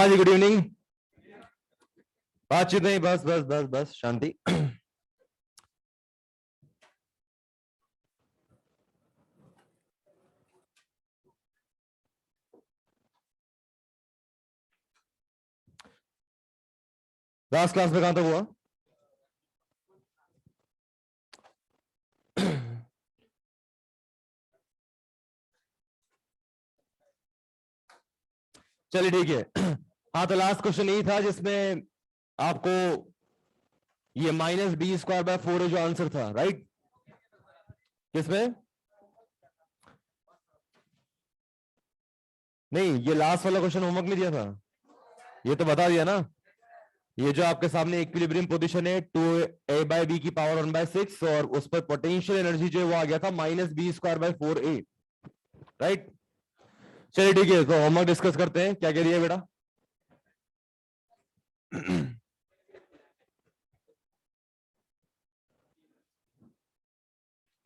हाँ जी, good evening. बातचीत नहीं, बस बस बस बस शांति। लास्ट क्लास में कहां तक हुआ? चलिए ठीक है। हाँ, तो लास्ट क्वेश्चन यही था जिसमें आपको ये -b²/4 जो आंसर था, राइट? किसमें? नहीं, ये लास्ट वाला क्वेश्चन होमवर्क में दिया था। ये तो बता दिया ना। ये जो आपके सामने इक्विलिब्रियम पोजीशन है 2a/b⁴ और उस पर पोटेंशियल एनर्जी जो है वो आ गया था -b²/4a, राइट? चलिए ठीक है, तो होमवर्क डिस्कस करते हैं। क्या कह रही है बेटा?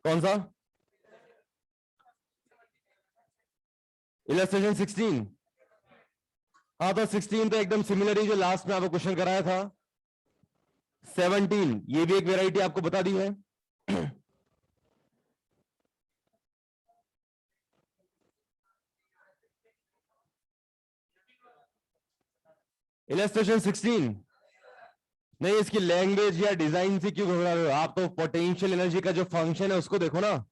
कौन सा? इलस्ट्रेशन 16। हाँ, तो 16 तो एकदम सिमिलर ही जो लास्ट में आपको क्वेश्चन कराया था। 17 ये भी एक वेराइटी आपको बता दी है। इलस्ट्रेशन 16 नहीं, इसकी लैंग्वेज या डिजाइन से क्यों घबरा रहे हो आप? तो पोटेंशियल एनर्जी का जो फंक्शन है उसको देखो ना।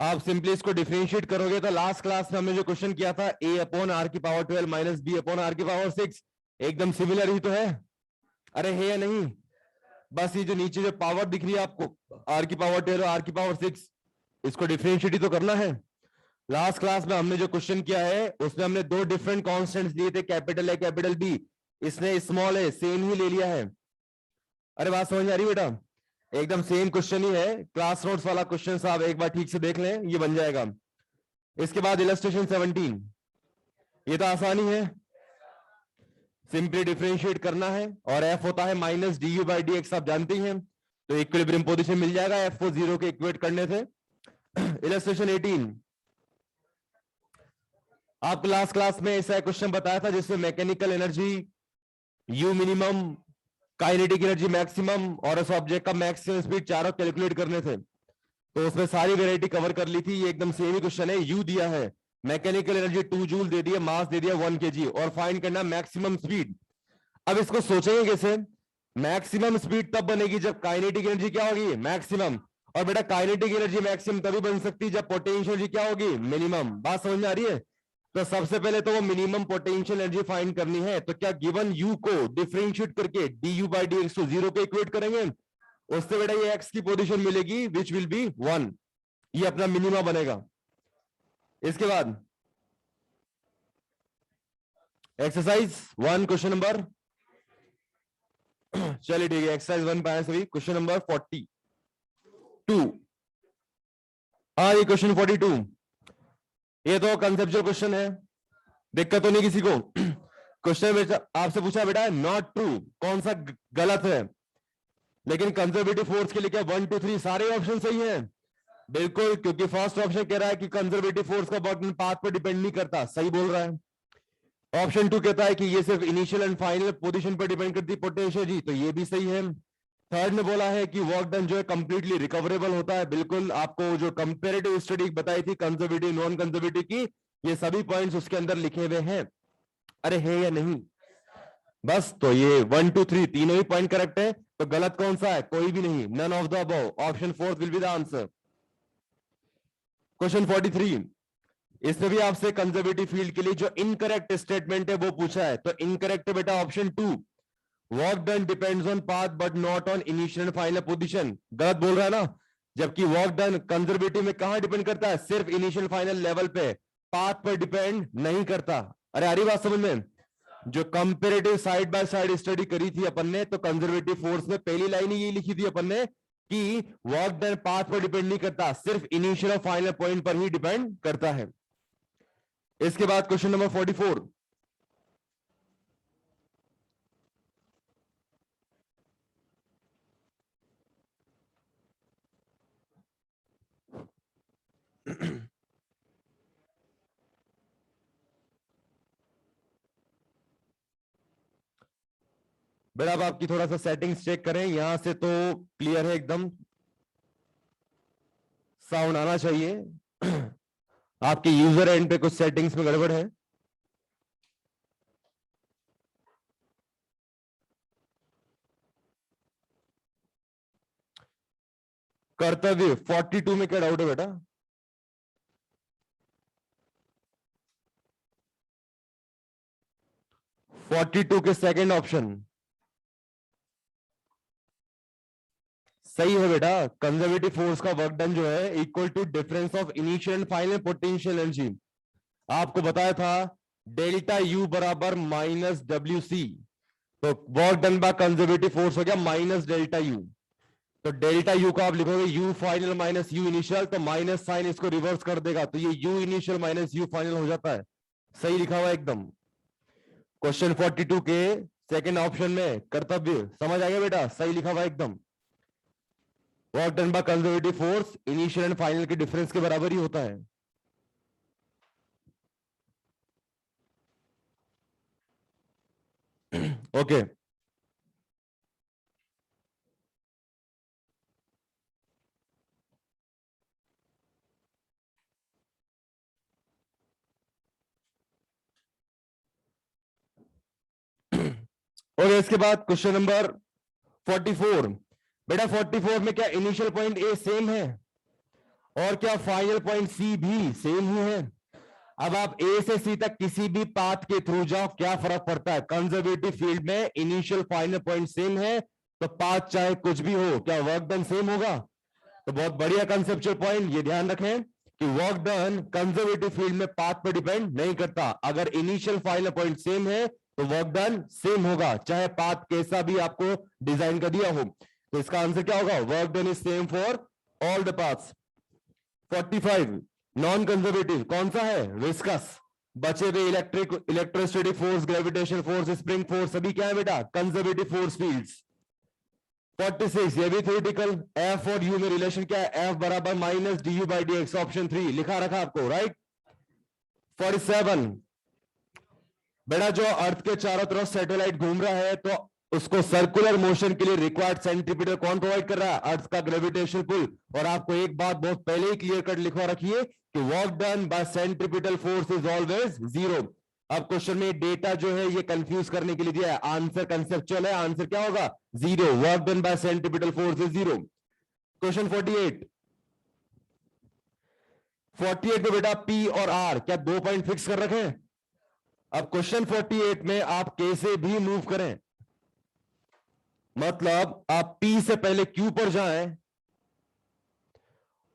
आप सिंपली इसको डिफरेंशिएट करोगे तो लास्ट क्लास में हमने जो क्वेश्चन किया था a/r⁴ माइनस b/r⁴ एकदम सिमिलर ही तो है। अरे है या नहीं? बस ये जो नीचे जो पावर दिख रही है आपको r⁴ और r⁴ इसको डिफरेंशिएट ही तो करना है। लास्ट क्लास में हमने जो क्वेश्चन किया है उसमें हमने दो डिफरेंट कॉन्स्टेंट्स लिए थे, कैपिटल ए कैपिटल बी। इसने स्मॉल ए सेम ही ले लिया है। अरे बात समझ आ रही बेटा? एकदम सेम क्वेश्चन ही है। क्लास नोट्स वाला क्वेश्चन साहब एक बार ठीक से देख लें, ये बन जाएगा। इसके बाद इलस्ट्रेशन 17, ये तो आसानी है। सिंपली डिफरेंशिएट करना है और एफ होता है -du/dx, आप जानते ही हैं। तो इक्विलिब्रियम पोजीशन मिल जाएगा एफ को 0 के इक्वेट करने से। इलस्ट्रेशन 18, आपको लास्ट क्लास में ऐसा क्वेश्चन बताया था जिसमें mechanical energy you minimum, kinetic energy maximum और उस ऑब्जेक्ट का मैक्सिमम स्पीड चारों कैलकुलेट करने थे। तो उसमें सारी वेराइटी कवर कर ली थी। ये एकदम सेम ही क्वेश्चन है। यू दिया है, मैकेनिकल एनर्जी 2 जूल दे दिया, मास दे दिया 1 kg और फाइंड करना मैक्सिमम स्पीड। अब इसको सोचेंगे कैसे? मैक्सिमम स्पीड तब बनेगी जब काइनेटिक एनर्जी क्या होगी? मैक्सिमम। और बेटा काइनेटिक एनर्जी मैक्सिमम तभी बन सकती है जब पोटेंशियल एनर्जी क्या होगी? मिनिमम। बात समझ में आ रही है? तो सबसे पहले तो वो मिनिमम पोटेंशियल एनर्जी फाइंड करनी है। तो क्या गिवन यू को डिफरेंशिएट करके du/dx को 0 पे इक्वेट करेंगे, उससे बेटा ये x की पोजीशन मिलेगी विच विल बी 1। ये अपना मिनिमा बनेगा। इसके बाद एक्सरसाइज 1 क्वेश्चन नंबर चलिए ठीक है, एक्सरसाइज 1 पाए सभी। Question number 42। हाँ, ये क्वेश्चन 42, ये तो कंसेप्चुअल क्वेश्चन है, दिक्कत तो नहीं किसी को। क्वेश्चन आपसे पूछा बेटा नॉट ट्रू, कौन सा गलत है? लेकिन कंजर्वेटिव फोर्स के लिए क्या 1 2 3 सारे ऑप्शन सही हैं? बिल्कुल, क्योंकि फर्स्ट ऑप्शन कह रहा है कि कंजर्वेटिव फोर्स का वर्क पाथ पर डिपेंड नहीं करता, सही बोल रहा है। ऑप्शन 2 कहता है कि ये सिर्फ इनिशियल एंड फाइनल पोजीशन पर डिपेंड करती है पोटेंशियल जी, तो ये भी सही है। थर्ड ने बोला है कि वर्क डन जो है कंप्लीटली रिकवरेबल होता है। बिल्कुल, आपको जो कंपेरेटिव स्टडी बताई थी कंजर्वेटिव नॉन कंजर्वेटिव की, ये सभी पॉइंट्स उसके अंदर लिखे हुए हैं। अरे है या नहीं? बस, तो ये 1 2 3 तीनों ही पॉइंट करेक्ट है। तो गलत कौन सा है? कोई भी नहीं, none of the above. Option 4 will be the answer. Question 43, इसमें भी आपसे कंजर्वेटिव फील्ड के लिए जो इनकरेक्ट स्टेटमेंट है वो पूछा है। तो इनकरेक्ट बेटा option 2, work done depends on path but not on initial final position. गलत बोल रहा है ना? जबकि वर्क डन कंजर्वेटिव में कहां डिपेंड करता है? सिर्फ इनिशियल फाइनल लेवल पे, पाथ पर डिपेंड नहीं करता। अरे आ रही बात समझ में? जो comparative side by side study करी थी अपन ने, तो कंजर्वेटिव फोर्स में पहली लाइन ही ये लिखी थी अपन ने कि वर्क डन पाथ पर डिपेंड नहीं करता, सिर्फ इनिशियल और फाइनल पॉइंट पर ही डिपेंड करता है। इसके बाद क्वेश्चन नंबर 44, बेटा अब आपकी थोड़ा सा सेटिंग्स चेक करें, यहां से तो क्लियर है एकदम, साउंड आना चाहिए। आपके यूजर एंड पे कुछ सेटिंग्स में गड़बड़ है। कर्तव्य 42 में क्या डाउट है बेटा? 42 के सेकंड ऑप्शन सही है बेटा। कंजर्वेटिव फोर्स का वर्क डन जो है equal to difference of initial and final potential energy. आपको बताया था डेल्टा यू बराबर माइनस डब्ल्यू सी, तो work done by conservative force हो गया माइनस डेल्टा यू। तो डेल्टा यू को आप लिखोगे U final minus U initial, तो माइनस साइन इसको रिवर्स कर देगा, तो ये U initial minus U final हो जाता है। सही लिखा हुआ एकदम। क्वेश्चन 42 के सेकंड ऑप्शन में कर्तव्य समझ आ गया बेटा, सही लिखा हुआ एकदम। Work done by conservative force initial and final के डिफरेंस के बराबर ही होता है। ओके ओके, इसके बाद क्वेश्चन नंबर 44। बेटा 44 में क्या इनिशियल पॉइंट ए सेम है और क्या फाइनल पॉइंट सी भी सेम ही है? अब आप ए से सी तक किसी भी पाथ के थ्रू जाओ, क्या फर्क पड़ता है? कंजर्वेटिव फील्ड में इनिशियल फाइनल पॉइंट सेम है, तो पाथ चाहे कुछ भी हो, क्या वर्क डन सेम होगा? तो बहुत बढ़िया कंसेप्चुअल पॉइंट, ये ध्यान रखें कि वर्क डन कंजर्वेटिव फील्ड में पाथ पर डिपेंड नहीं करता। अगर इनिशियल फाइनल पॉइंट सेम है तो वर्क डन सेम होगा, चाहे पाथ कैसा भी आपको डिजाइन का दिया हो। तो इसका आंसर क्या होगा? Work done is same for all the paths. 45 non conservative कौन सा है? विस्कस। बचे हुए electric electrostatic force, gravitational force, spring force सभी क्या है बेटा? Conservative force fields. 46 ये भी थ्योरेटिकल। एफ और यू में रिलेशन क्या है? एफ बराबर minus D U by D x, option 3 लिखा रखा आपको, राइट। 47 बेटा जो अर्थ के चारों तरफ सैटेलाइट घूम रहा है, तो उसको सर्कुलर मोशन के लिए रिक्वायर्ड सेंट्रीपिटल कौन प्रोवाइड कर रहा है? अर्थ का ग्रेविटेशनल पुल। और आपको एक बात बहुत पहले ही क्लियर कट लिखवा रखिए कि work done bye centripetal force is always zero. अब क्वेश्चन में डेटा जो है ये कंफ्यूज करने के लिए दिया है, आंसर कंसेप्चुअल है, आंसर क्या होगा? Zero. Work done bye centripetal force is zero. Question 48। 48 में बेटा पी और आर क्या दो पॉइंट फिक्स कर रखे हैं? अब क्वेश्चन 48 में आप कैसे भी मूव करें, मतलब आप P से पहले Q पर जाएं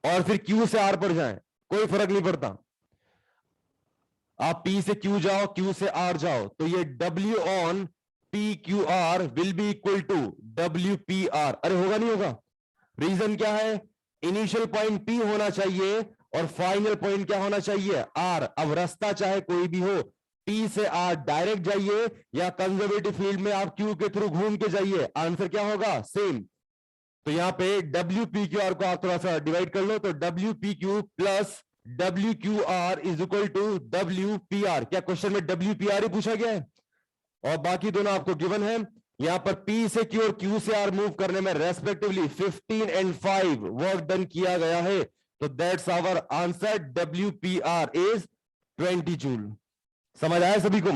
और फिर Q से R पर जाएं, कोई फर्क नहीं पड़ता। आप P से Q जाओ, Q से R जाओ, तो ये W on PQR will be equal to WPR। अरे होगा नहीं होगा? रीजन क्या है? इनिशियल पॉइंट P होना चाहिए और फाइनल पॉइंट क्या होना चाहिए? R। अब रास्ता चाहे कोई भी हो, P से R डायरेक्ट जाइए या कंजर्वेटिव फील्ड में आप Q के थ्रू घूम के जाइए, आंसर क्या होगा? सेम। तो यहां पे डब्ल्यू पी क्यू आर को आप थोड़ा सा डिवाइड कर लो, तो W P Q plus W Q R is equal to W P R. क्या क्वेश्चन में डब्ल्यू पी आर ही पूछा गया है? और बाकी दोनों आपको गिवन है। यहां पर P से Q और Q से R मूव करने में रेस्पेक्टिवली 15 एंड 5 वर्क डन किया गया है, तो that's our answer. W P R is 20 joule. समझ आया सभी को?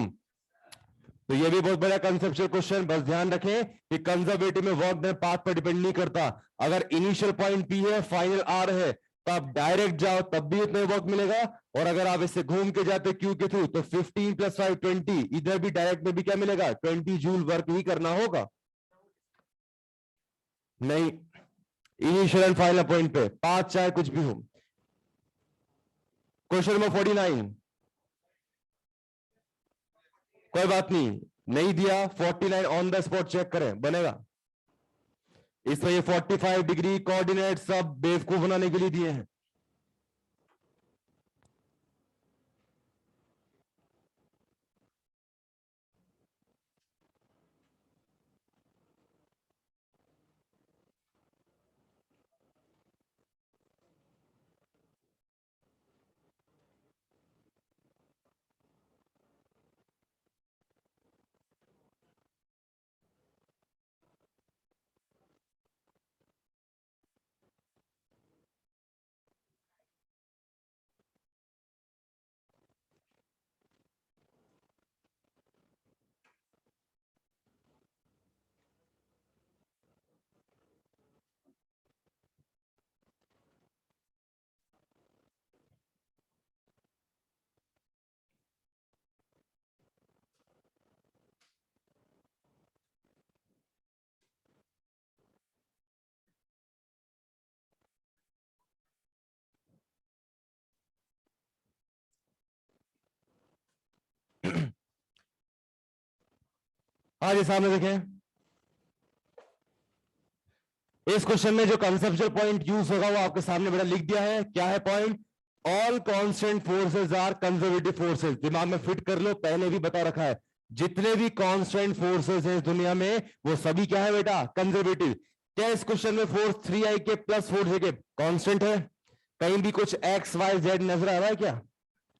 तो ये भी बहुत बड़ा कंसेप्चुअल क्वेश्चन, बस ध्यान रखें कि कंजर्वेटिव में वर्क डन पाथ पर डिपेंड नहीं करता। अगर इनिशियल पॉइंट P है, फाइनल R है, तो आप डायरेक्ट जाओ तब भी इतने वर्क मिलेगा, और अगर आप इससे घूम के जाते Q के थ्रू तो 15 प्लस 5 20, इधर भी डायरेक्ट में भी क्या मिलेगा? 20 जूल वर्क ही करना होगा। नहीं, इनिशियल एंड फाइनल पॉइंट पे पाथ चाहे कुछ भी हो। Question number 49। कोई बात नहीं, नहीं दिया 49 ऑन द स्पॉट चेक करें, बनेगा। इसमें ये 45 डिग्री कोऑर्डिनेट सब बेवकूफ बनाने के लिए दिए हैं। आज सामने देखें, इस क्वेश्चन में जो कंसेप्चुअल पॉइंट यूज होगा वो आपके सामने बेटा लिख दिया है। क्या है point? All constant forces are conservative forces. दिमाग में फिट कर लो, पहले भी बता रखा है, जितने भी कांस्टेंट फोर्सेस हैं इस दुनिया में वो सभी क्या है बेटा? कंजर्वेटिव। क्या इस क्वेश्चन में फोर्स 3i के प्लस 4j के कांस्टेंट है? कहीं भी कुछ एक्स वाई जेड नजर आ रहा है क्या?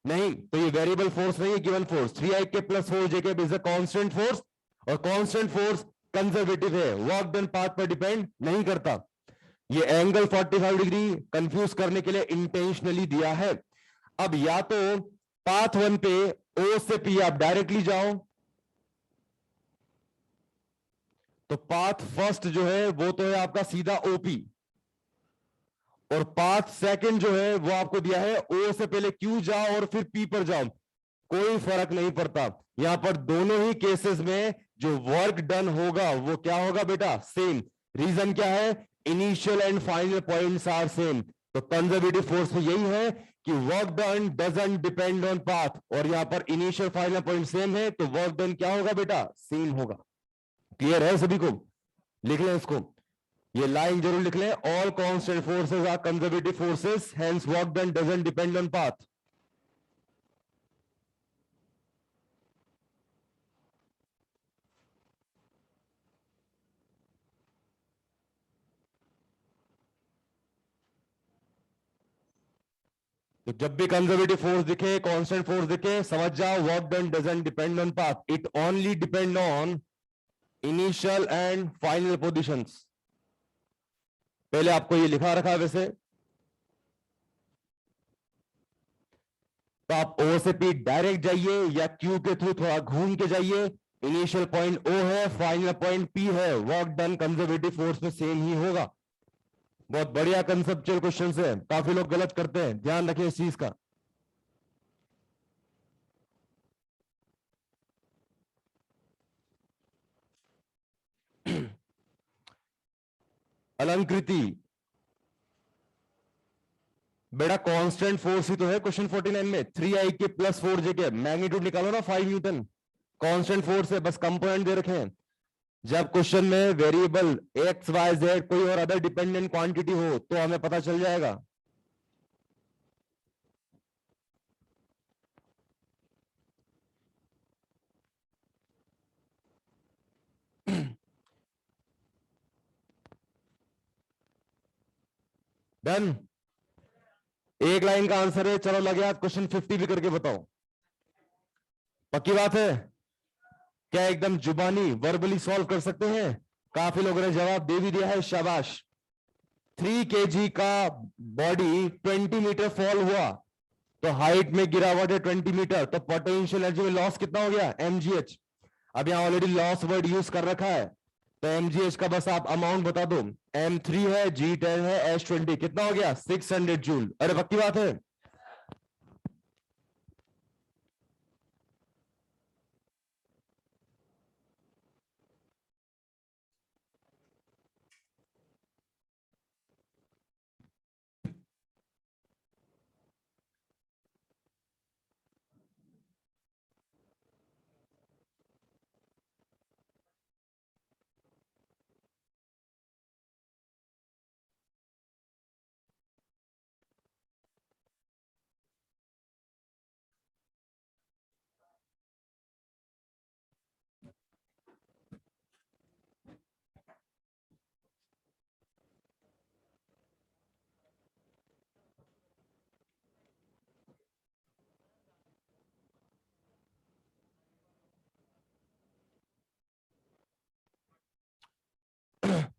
नहीं। तो ये वेरिएबल फोर्स नहीं है, गिवन फोर्स 3i के प्लस 4j के इज अ कांस्टेंट फोर्स, और कांस्टेंट फोर्स कंजर्वेटिव है, वर्क डन पाथ पर डिपेंड नहीं करता। ये एंगल 45 डिग्री कंफ्यूज करने के लिए इंटेंशनली दिया है। अब या तो पाथ 1 पे ओ से पी आप डायरेक्टली जाओ, तो पाथ फर्स्ट जो है वो तो है आपका सीधा ओपी, और पाथ सेकंड जो है वो आपको दिया है ओ से पहले क्यू जाओ और फिर पी पर जाओ। कोई फर्क नहीं पड़ता, यहां पर दोनों ही केसेस में जो वर्क डन होगा वो क्या होगा बेटा? सेम। रीजन क्या है? Initial and final points are same. तो कंजर्वेटिव फोर्स में यही है कि work done doesn't depend on path, और यहां पर इनिशियल फाइनल पॉइंट सेम है, तो वर्क डन क्या होगा बेटा? सेम होगा। क्लियर है सभी को? लिख लें इसको, ये लाइन जरूर लिख लें, all constant forces are conservative forces, hence work done doesn't depend on path. तो जब भी कंजर्वेटिव फोर्स दिखे, कांस्टेंट फोर्स दिखे, समझ जाओ work done doesn't depend on path, it only depend on initial and final positions. पहले आपको ये लिखा रखा है वैसे, तो आप ओ से पी डायरेक्ट जाइए या क्यू के थ्रू थोड़ा घूम के जाइए। इनिशियल पॉइंट ओ है, फाइनल पॉइंट पी है, वर्क डन कंजर्वेटिव फोर्स में सेम ही होगा। बहुत बढ़िया कंसेप्चुअल क्वेश्चन है, काफी लोग गलत करते हैं, ध्यान रखें इस चीज का। अलंकृति बेटा कांस्टेंट फोर्स ही तो है क्वेश्चन 49 में, 3i के प्लस 4j के, मैग्नीट्यूड निकालो ना 5 न्यूटन। कांस्टेंट फोर्स है, बस कंपोनेंट दे रखे हैं। जब क्वेश्चन में वेरिएबल एक्स वाई जेड कोई और अदर डिपेंडेंट क्वांटिटी हो तो हमें पता चल जाएगा। डन। एक लाइन का आंसर है, चलो लगे हाथ, क्वेश्चन 50 भी करके बताओ। पक्की बात है? क्या एकदम जुबानी वर्बली सॉल्व कर सकते हैं? काफी लोगों ने जवाब दे भी दिया है, शाबाश। 3 kg का बॉडी 20 मीटर फॉल हुआ, तो हाइट में गिरावट है 20 मीटर, तो पोटेंशियल एनर्जी में लॉस कितना हो गया? mgh। अब यहां ऑलरेडी लॉस वर्ड यूज कर रखा है, तो mgh का बस आप अमाउंट बता दो। m3 है, g10 है, h20, कितना हो गया? 600 जूल। अरे पक्की बात है?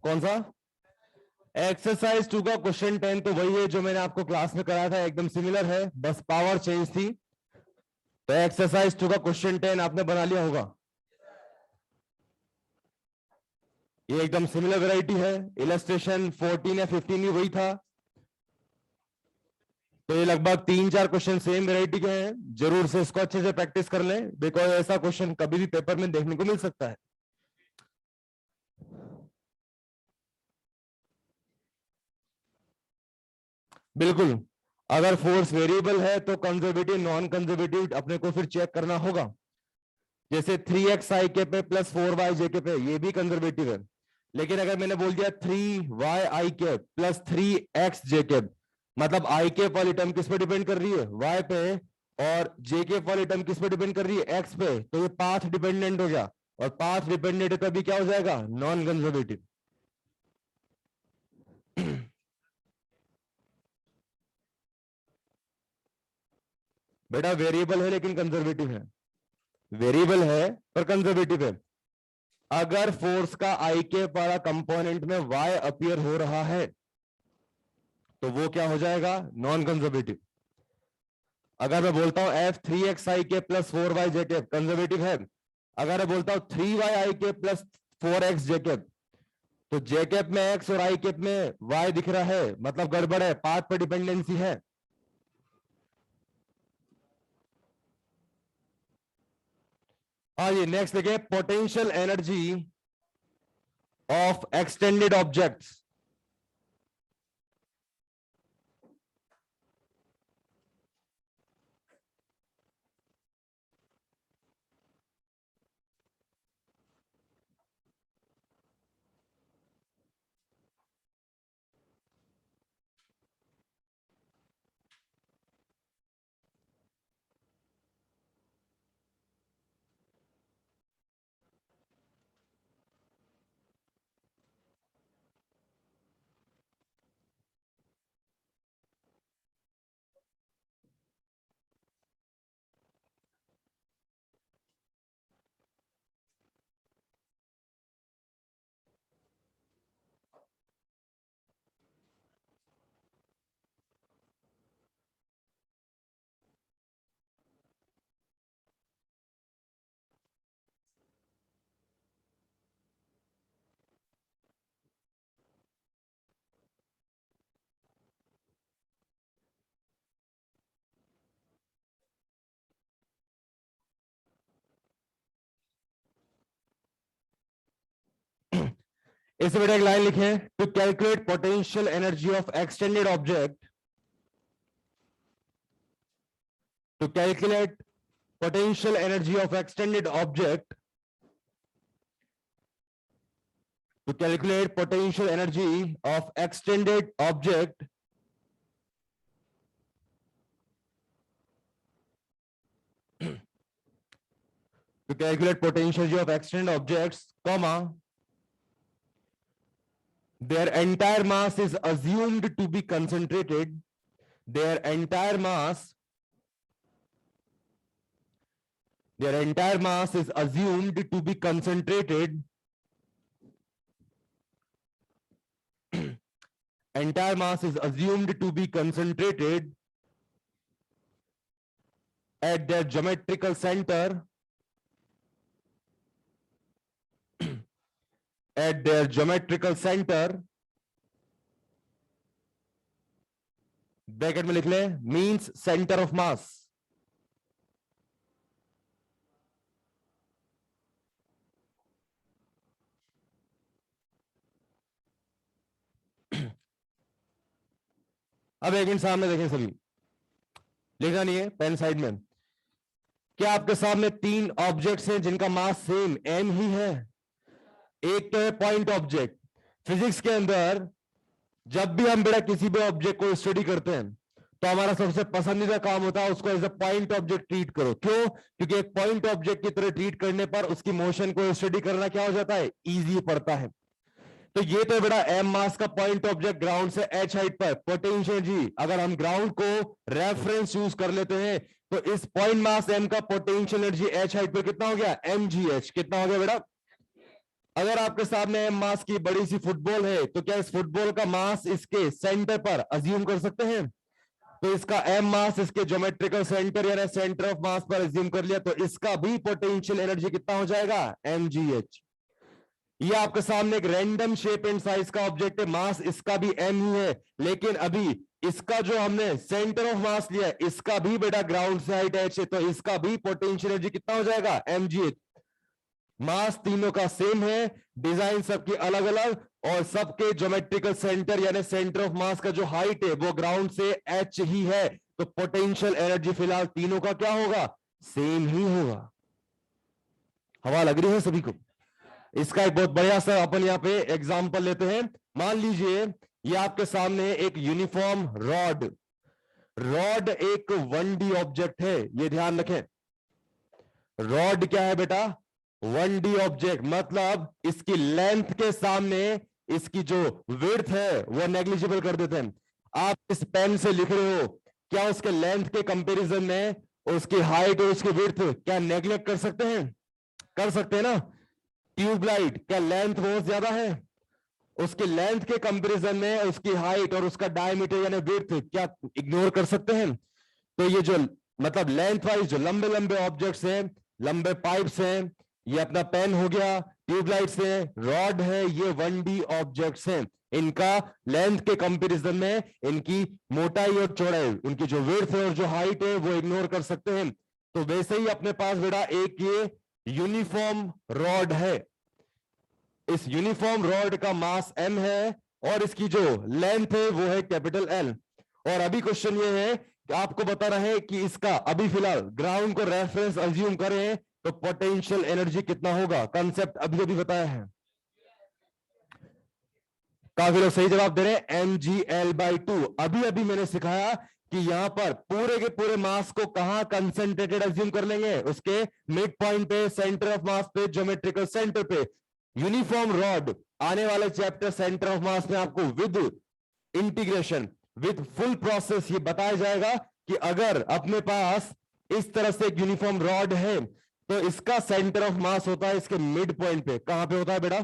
कौन सा? एक्सरसाइज 2 का क्वेश्चन 10 तो वही है जो मैंने आपको क्लास में कराया था, एकदम सिमिलर है, बस पावर चेंज थी। तो एक्सरसाइज 2 का क्वेश्चन 10 आपने बना लिया होगा। ये एकदम सिमिलर वैरायटी है, इलस्ट्रेशन 14 या 15 भी वही था, तो ये लगभग 3-4 क्वेश्चन सेम वैरायटी के हैं। जरूर से इसको अच्छे से प्रैक्टिस कर लें, बिकॉज ऐसा क्वेश्चन कभी भी पेपर में देखने को मिल सकता है। बिल्कुल, अगर फोर्स वेरिएबल है तो कंजर्वेटिव नॉन कंजर्वेटिव अपने को फिर चेक करना होगा। जैसे 3x i के प्लस 4y जे के, ये भी कंजर्वेटिव है। लेकिन अगर मैंने बोल दिया 3y i के प्लस 3x जे के, मतलब i के वाली टर्म किस पे डिपेंड कर रही है, y पे, और जे के वाली टर्म किस पे डिपेंड कर रही है, x पे, तो ये पाथ डिपेंडेंट हो गया, और पाथ डिपेंडेंट है तभी क्या हो जाएगा, नॉन कंजर्वेटिव। बेटा वेरिएबल है लेकिन कंजर्वेटिव है, वेरिएबल है पर कंजर्वेटिव है। अगर फोर्स का आई के वाला कंपोनेंट में y अपीयर हो रहा है तो वो क्या हो जाएगा, नॉन कंजर्वेटिव। अगर मैं बोलता हूं F3xi के प्लस 4y जे के, कंजर्वेटिव है। अगर मैं बोलता हूं 3yi के प्लस 4x जे के, तो जे कैप में x और आई कैप में y दिख रहा है, मतलब गड़बड़ है, पाथ पर डिपेंडेंसी है। हाँ जी, नेक्स्ट देखिए, potential energy of extended objects. इससे बेटा एक लाइन लिखे, to calculate potential energy of extended object, to calculate potential energy of extended object, to calculate potential energy of extended object, to calculate potential energy of extended objects, comma, their entire mass is assumed to be concentrated, their entire mass is assumed to be concentrated, entire mass is assumed to be concentrated at their geometrical center, at their geometrical center, bracket में लिख ले, means centre of mass. अब एक minute सामने देखें, सभी लिखना नहीं है, पेन साइड में। क्या आपके सामने तीन ऑब्जेक्ट्स हैं जिनका मास सेम m ही है? एक तो है पॉइंट ऑब्जेक्ट। फिजिक्स के अंदर जब भी हम बेटा किसी भी ऑब्जेक्ट को स्टडी करते हैं तो हमारा सबसे पसंदीदा काम होता है उसको as a point object treat करो। क्यों? क्योंकि एक पॉइंट ऑब्जेक्ट की तरह ट्रीट करने पर उसकी मोशन को स्टडी करना क्या हो जाता है, इजी पड़ता है। तो ये तो बेटा m मास का पॉइंट ऑब्जेक्ट ग्राउंड से h हाइट पर पोटेंशियल जी, अगर हम ग्राउंड को रेफरेंस यूज कर लेते हैं तो इस पॉइंट मास m का पोटेंशियल एनर्जी h हाइट पर कितना हो गया, mgh। कितना हो गया बेटा? अगर आपके सामने m मास की बड़ी सी फुटबॉल है तो क्या इस फुटबॉल का मास इसके सेंटर पर अज्यूम कर सकते हैं? तो इसका m मास इसके ज्योमेट्रिकल सेंटर यानी सेंटर ऑफ मास पर अज्यूम कर लिया, तो इसका भी पोटेंशियल एनर्जी कितना हो जाएगा, mgh। ये आपके सामने एक रैंडम शेप एंड साइज का ऑब्जेक्ट है, मास इसका भी m ही है, लेकिन अभी इसका जो हमने सेंटर ऑफ मास लिया है इसका भी बेटा ग्राउंड से हाइट h है, तो इसका भी पोटेंशियल एनर्जी कितना हो जाएगा, mgh। मास तीनों का सेम है, डिजाइन सबकी अलग अलग, और सबके ज्योमेट्रिकल सेंटर यानी सेंटर ऑफ मास का जो हाइट है वो ग्राउंड से h ही है, तो पोटेंशियल एनर्जी फिलहाल तीनों का क्या होगा, सेम ही होगा। हवा लग रही है सभी को? इसका एक बहुत बढ़िया सा अपन यहाँ पे एग्जाम्पल लेते हैं। मान लीजिए ये आपके सामने एक यूनिफॉर्म रॉड, रॉड एक 1D ऑब्जेक्ट है, ये ध्यान रखें। रॉड क्या है बेटा? 1D ऑब्जेक्ट, मतलब इसकी लेंथ के सामने इसकी जो विड्थ है वो नेग्लिजिबल कर देते हैं। आप इस पेन से लिख रहे हो, क्या उसके लेंथ के कंपैरिजन में उसकी हाइट और उसकी विड्थ क्या नेग्लेक्ट कर सकते हैं? कर सकते हैं ना। ट्यूबलाइट क्या लेंथ बहुत ज्यादा है? उसकी लेंथ के कंपैरिजन में उसकी हाइट और उसका डायमीटर यानी विड्थ क्या इग्नोर कर सकते हैं? तो ये जो मतलब लेंथ वाइज जो लंबे लंबे ऑब्जेक्ट्स हैं, लंबे पाइप्स हैं, ये अपना पेन हो गया, ट्यूबलाइट्स है, रॉड है, ये 1D ऑब्जेक्ट्स हैं। इनका लेंथ के कंपैरिजन में इनकी मोटाई और चौड़ाई, उनकी जो विड्थ है और जो हाइट है वो इग्नोर कर सकते हैं। तो वैसे ही अपने पास बेटा एक ये यूनिफॉर्म रॉड है। इस यूनिफॉर्म रॉड का मास m है और इसकी जो लेंथ है वो है कैपिटल L। और अभी क्वेश्चन ये है कि आपको बता रहे हैं कि इसका अभी फिलहाल ग्राउंड को रेफरेंस अज्यूम करें तो पोटेंशियल एनर्जी कितना होगा। कंसेप्ट अभी अभी बताया है, काफी लोग सही जवाब दे रहे हैं। mgl/2 अभी अभी मैंने सिखाया कि यहां पर पूरे के पूरे मास को कहां कंसेंट्रेटेड अज्यूम कर लेंगे, उसके मिड पॉइंट पे, सेंटर ऑफ मास पे, ज्योमेट्रिकल सेंटर पे। यूनिफॉर्म रॉड आने वाले चैप्टर सेंटर ऑफ मास में आपको with integration, with full process ये बताया जाएगा कि अगर अपने पास इस तरह से एक यूनिफॉर्म रॉड है तो इसका सेंटर ऑफ मास होता है इसके मिड पॉइंट पे। कहां पे होता है बेटा?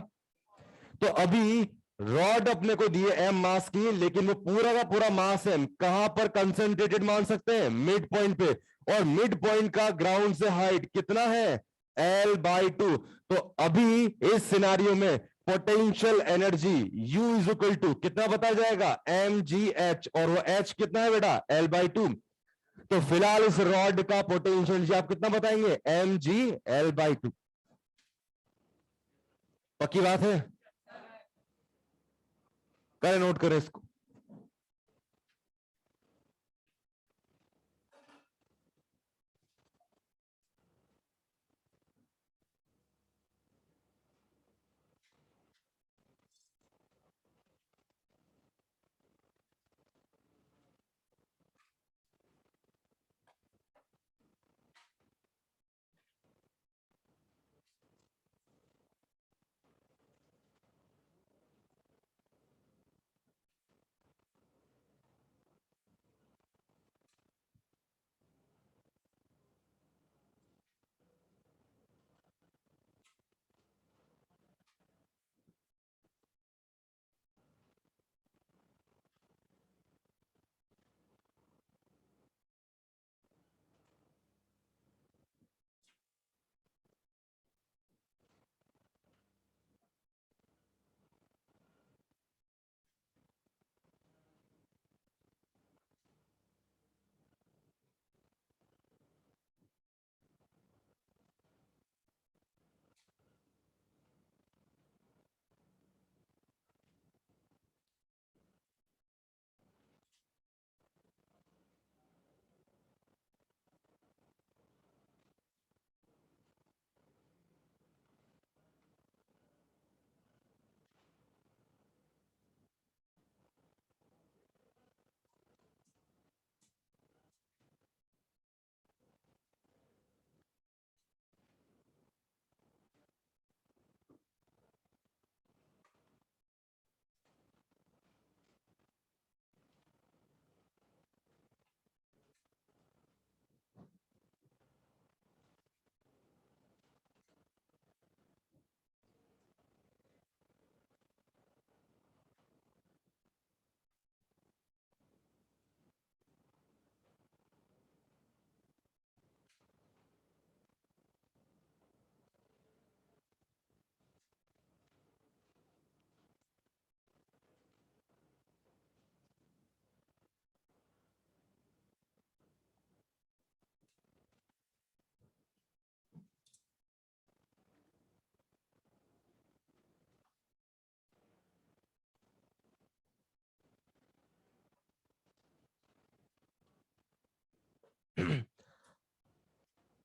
तो अभी रॉड अपने को दिए m मास की, लेकिन वो पूरा का पूरा मास है कहां पर कंसंट्रेटेड मान सकते हैं? मिड पॉइंट पे। और मिड पॉइंट का ग्राउंड से हाइट कितना है? L/2। तो अभी इस सिनारियो में potential energy U is equal to कितना बताया जाएगा? mgh, और वो h कितना है बेटा? L/2। तो फिलहाल इस रॉड का पोटेंशियल एनर्जी आप कितना बताएंगे? mgl/2। पक्की बात है? करें, नोट करें इसको।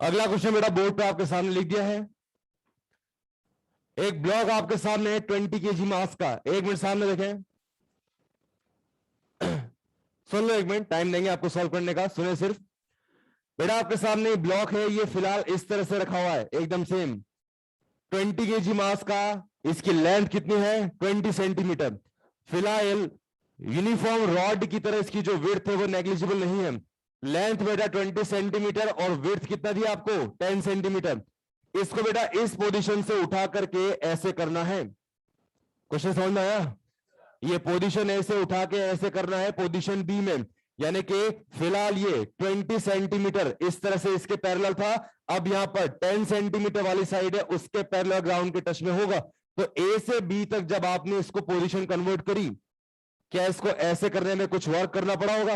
अगला क्वेश्चन बेटा बोर्ड पे आपके सामने लिख दिया है। एक ब्लॉक आपके सामने है 20 kg मास का, 1 मिनट सामने देखें। सुन लो, 1 मिनट टाइम देंगे आपको सॉल्व करने का, सुने सिर्फ। बेटा आपके सामने ब्लॉक है, ये फिलहाल इस तरह से रखा हुआ है, एकदम सेम 20 kg मास का। इसकी लेंथ कितनी है? 20 सेंटीमीटर। फिलहाल यूनिफॉर्म रॉड की तरह इसकी जो विड्थ है वो नेग्लिजिबल नहीं है। लेंथ बेटा 20 सेंटीमीटर और विड्थ कितना दिया आपको? 10 सेंटीमीटर। इसको बेटा इस पोजीशन से उठा करके ऐसे करना है। क्वेश्चन समझ में आया? ये पोजीशन ऐसे उठा के ऐसे करना है पोजीशन बी में, यानी कि फिलहाल ये 20 सेंटीमीटर इस तरह से इसके पैरेलल था। अब यहां पर 10 सेंटीमीटर वाली साइड है, उसके पैरेलल ग्राउंड के टच में होगा। तो ए से बी तक जब आपने इसको पोजीशन कन्वर्ट करी, क्या इसको ऐसे करने में कुछ वर्क करना पड़ा होगा?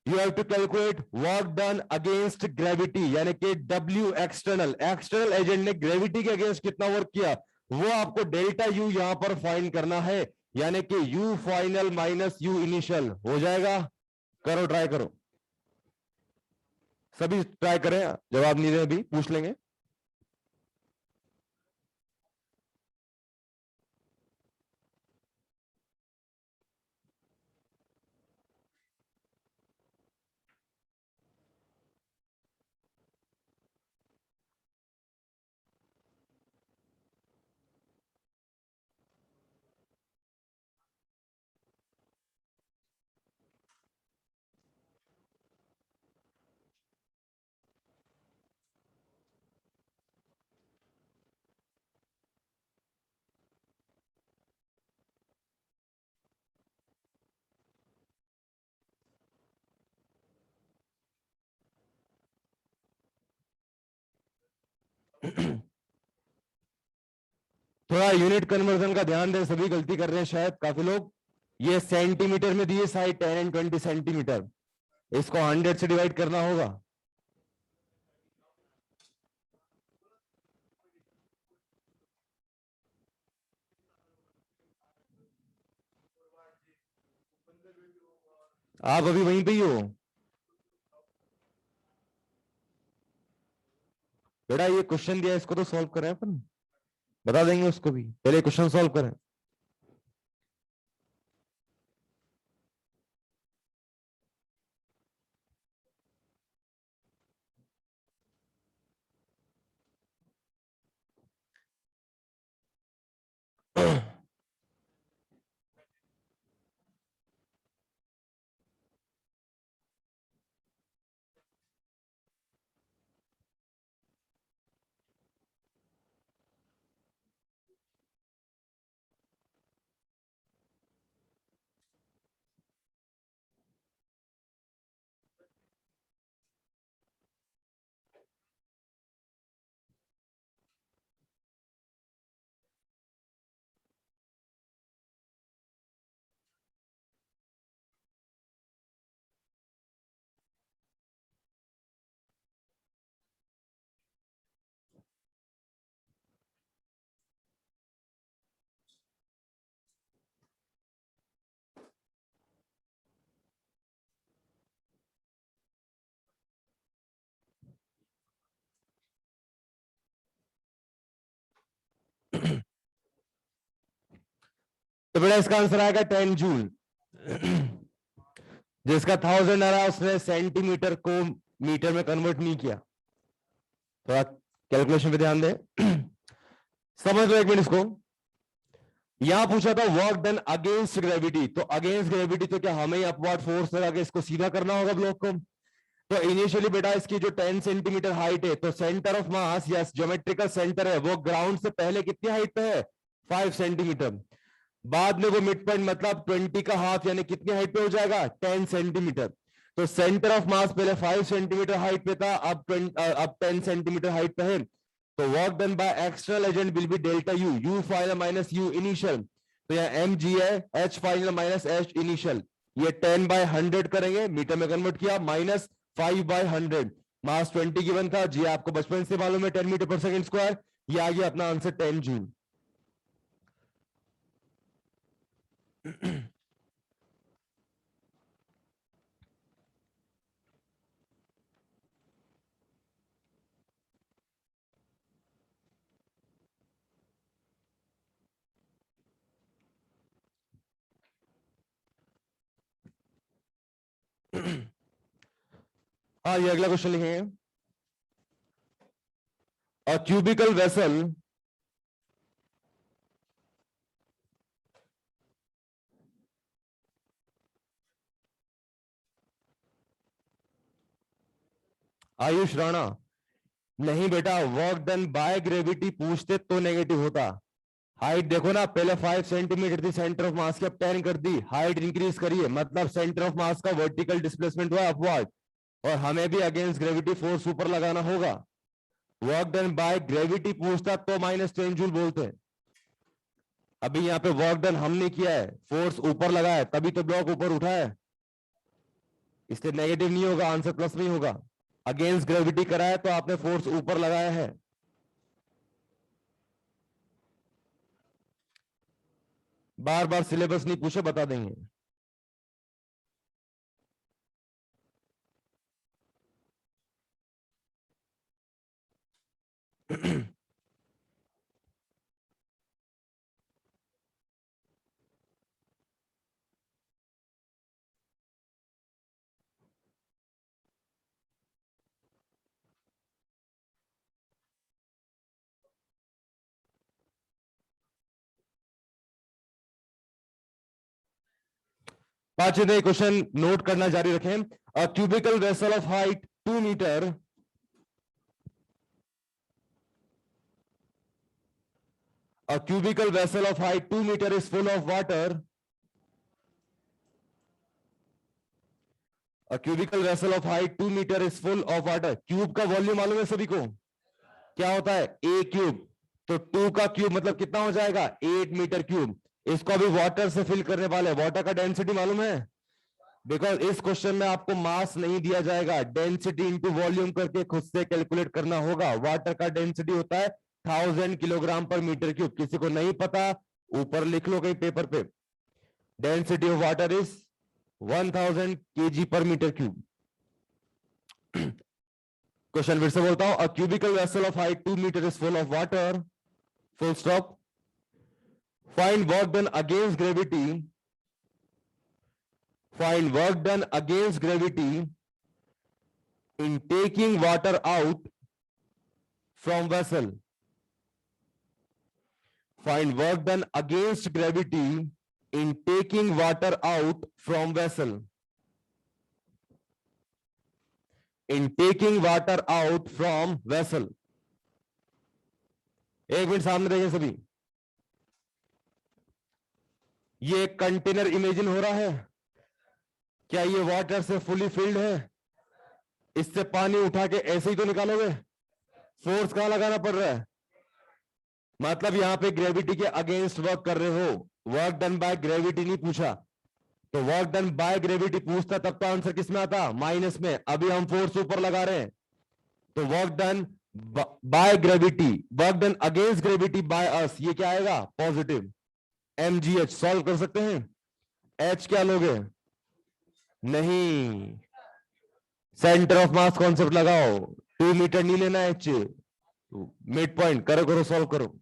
You have to calculate work done against gravity, यानी कि डब्ल्यू एक्सटर्नल, एक्सटर्नल एजेंट ने ग्रेविटी के अगेंस्ट कितना वर्क किया, वो आपको डेल्टा यू यहां पर फाइंड करना है, यानी कि you final minus U initial हो जाएगा। करो, ट्राई करो, सभी ट्राई करें, जवाब नहीं दे अभी पूछ लेंगे। थोड़ा यूनिट कन्वर्जन का ध्यान दें, सभी गलती कर रहे हैं शायद काफी लोग। ये सेंटीमीटर में दिए साइड 10 एंड 20 सेंटीमीटर, इसको 100 से डिवाइड करना होगा। आप अभी वहीं पे ही हो बेटा, ये क्वेश्चन दिया इसको तो सॉल्व करें अपन, बता देंगे उसको भी, पहले क्वेश्चन सॉल्व करें। तो बेटा इसका आंसर आएगा 10 जूल। जिसका 1000 आ रहा है उसने सेंटीमीटर को मीटर में कन्वर्ट नहीं किया। थोड़ा कैलकुलेशन पे ध्यान दे। समझ लो 1 मिनट इसको। यहां पूछा था वर्क डन अगेंस्ट ग्रेविटी, तो अगेंस्ट ग्रेविटी तो क्या हमें अपवर्ड फोर्स लगा के इसको सीधा करना होगा ब्लॉक को। तो इनिशियली बेटा इसकी जो 10 सेंटीमीटर हाइट है, तो सेंटर ऑफ मास या ज्योमेट्रिकल सेंटर है वो ग्राउंड से पहले कितनी हाइट पे है? 5 सेंटीमीटर। बाद में वो मिड पॉइंट मतलब 20 का हाफ यानी कितनी हाइट पे हो जाएगा? 10 सेंटीमीटर। तो सेंटर ऑफ मास पहले 5 सेंटीमीटर हाइट पे था, अब 10 सेंटीमीटर हाइट पे है। तो work done by external agent will be delta U, you final minus U initial. तो यहाँ एम जी है, H final minus H initial. ये 10/100 करेंगे, मीटर में कन्वर्ट किया, माइनस 5/100। मास 20 गिवन था जी, आपको बचपन से मालूम है 10 मीटर पर सेकंड स्क्वायर। ये आ गया अपना आंसर 10 जूल। हाँ, ये अगला क्वेश्चन लिखेंगे। अ क्यूबिकल वेसल आयुष राणा। नहीं बेटा, वर्क डन बाय ग्रेविटी पूछते तो नेगेटिव होता। हाइट देखो ना, पहले 5 सेंटीमीटर थी सेंटर ऑफ मास की, अब 10 कर दी, हाइट इंक्रीज करिए, मतलब सेंटर ऑफ मास का वर्टिकल डिस्प्लेसमेंट हुआ अपवर्ड, और हमें भी अगेंस्ट ग्रेविटी फोर्स ऊपर लगाना होगा। वर्क डन बाय ग्रेविटी पूछता तो -10 जूल बोलते हैं। अभी यहाँ पे वर्क डन हमने किया है, फोर्स ऊपर लगा है, तभी तो ब्लॉक ऊपर उठा है, इसलिए नेगेटिव नहीं होगा, आंसर प्लस में ही होगा। अगेंस्ट ग्रेविटी करा है तो आपने फोर्स ऊपर लगाया है। बार बार सिलेबस नहीं पूछे, बता देंगे। पांचवें क्वेश्चन नोट करना जारी रखें। A cubical vessel of height 2 metre, a cubical vessel of height 2 meter is full of water. A cubical vessel of height 2 meter is full of water. Cube का वॉल्यूम मालूम है सभी को, क्या होता है? ए क्यूब। तो 2 का क्यूब मतलब कितना हो जाएगा? 8 मीटर क्यूब। इसको अभी वाटर से फिल करने वाले, वाटर का डेंसिटी मालूम है? बिकॉज इस क्वेश्चन में आपको मास नहीं दिया जाएगा, डेंसिटी इंटू वॉल्यूम करके खुद से कैलकुलेट करना होगा। वाटर का डेंसिटी होता है 1000 किलोग्राम पर मीटर क्यूब। किसी को नहीं पता, ऊपर लिख लो कहीं पेपर पे, density of water is 1000 kg पर मीटर क्यूब। क्वेश्चन फिर से बोलता हूं, a cubical vessel of height 2 metre is full of water, full stop. Find work done against gravity, find work done against gravity in taking water out from vessel. Find work done against gravity in taking water out from vessel. In taking water out from vessel. एक minute सामने देखें सभी, ये container imagine हो रहा है क्या? ये वाटर से फुली फिल्ड है, इससे पानी उठा के ऐसे ही तो निकालोगे? फोर्स कहां लगाना पड़ रहा है? मतलब यहां पे ग्रेविटी के अगेंस्ट वर्क कर रहे हो, वर्क डन बाय ग्रेविटी नहीं पूछा। तो वर्क डन बाय ग्रेविटी पूछता तब तो आंसर किस में आता? माइनस में। अभी हम फोर्स ऊपर लगा रहे हैं, तो work done by gravity, work done against gravity by us, ये क्या आएगा? पॉजिटिव। mgh सॉल्व कर सकते हैं। h क्या लोगे? नहीं, सेंटर ऑफ मास कॉन्सेप्ट लगाओ, 2 मीटर नहीं लेना h, मिड पॉइंट करो, करो सॉल्व करो।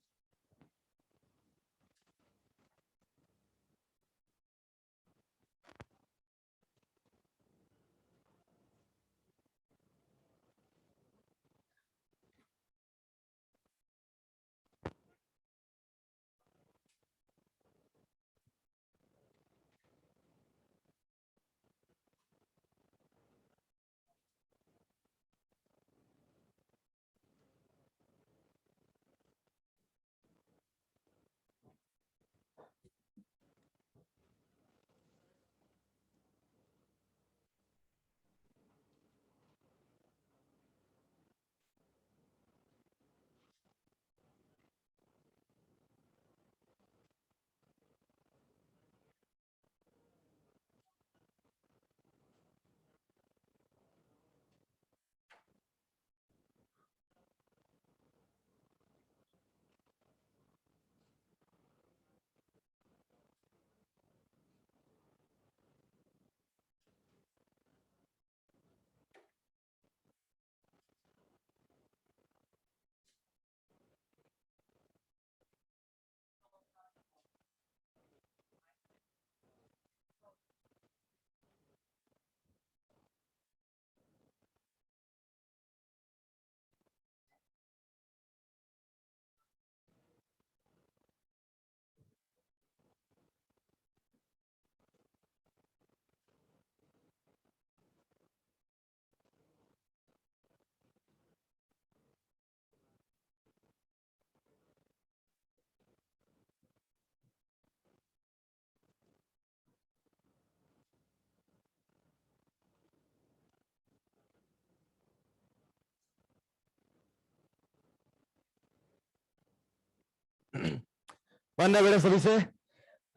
मन है बेटा सभी से?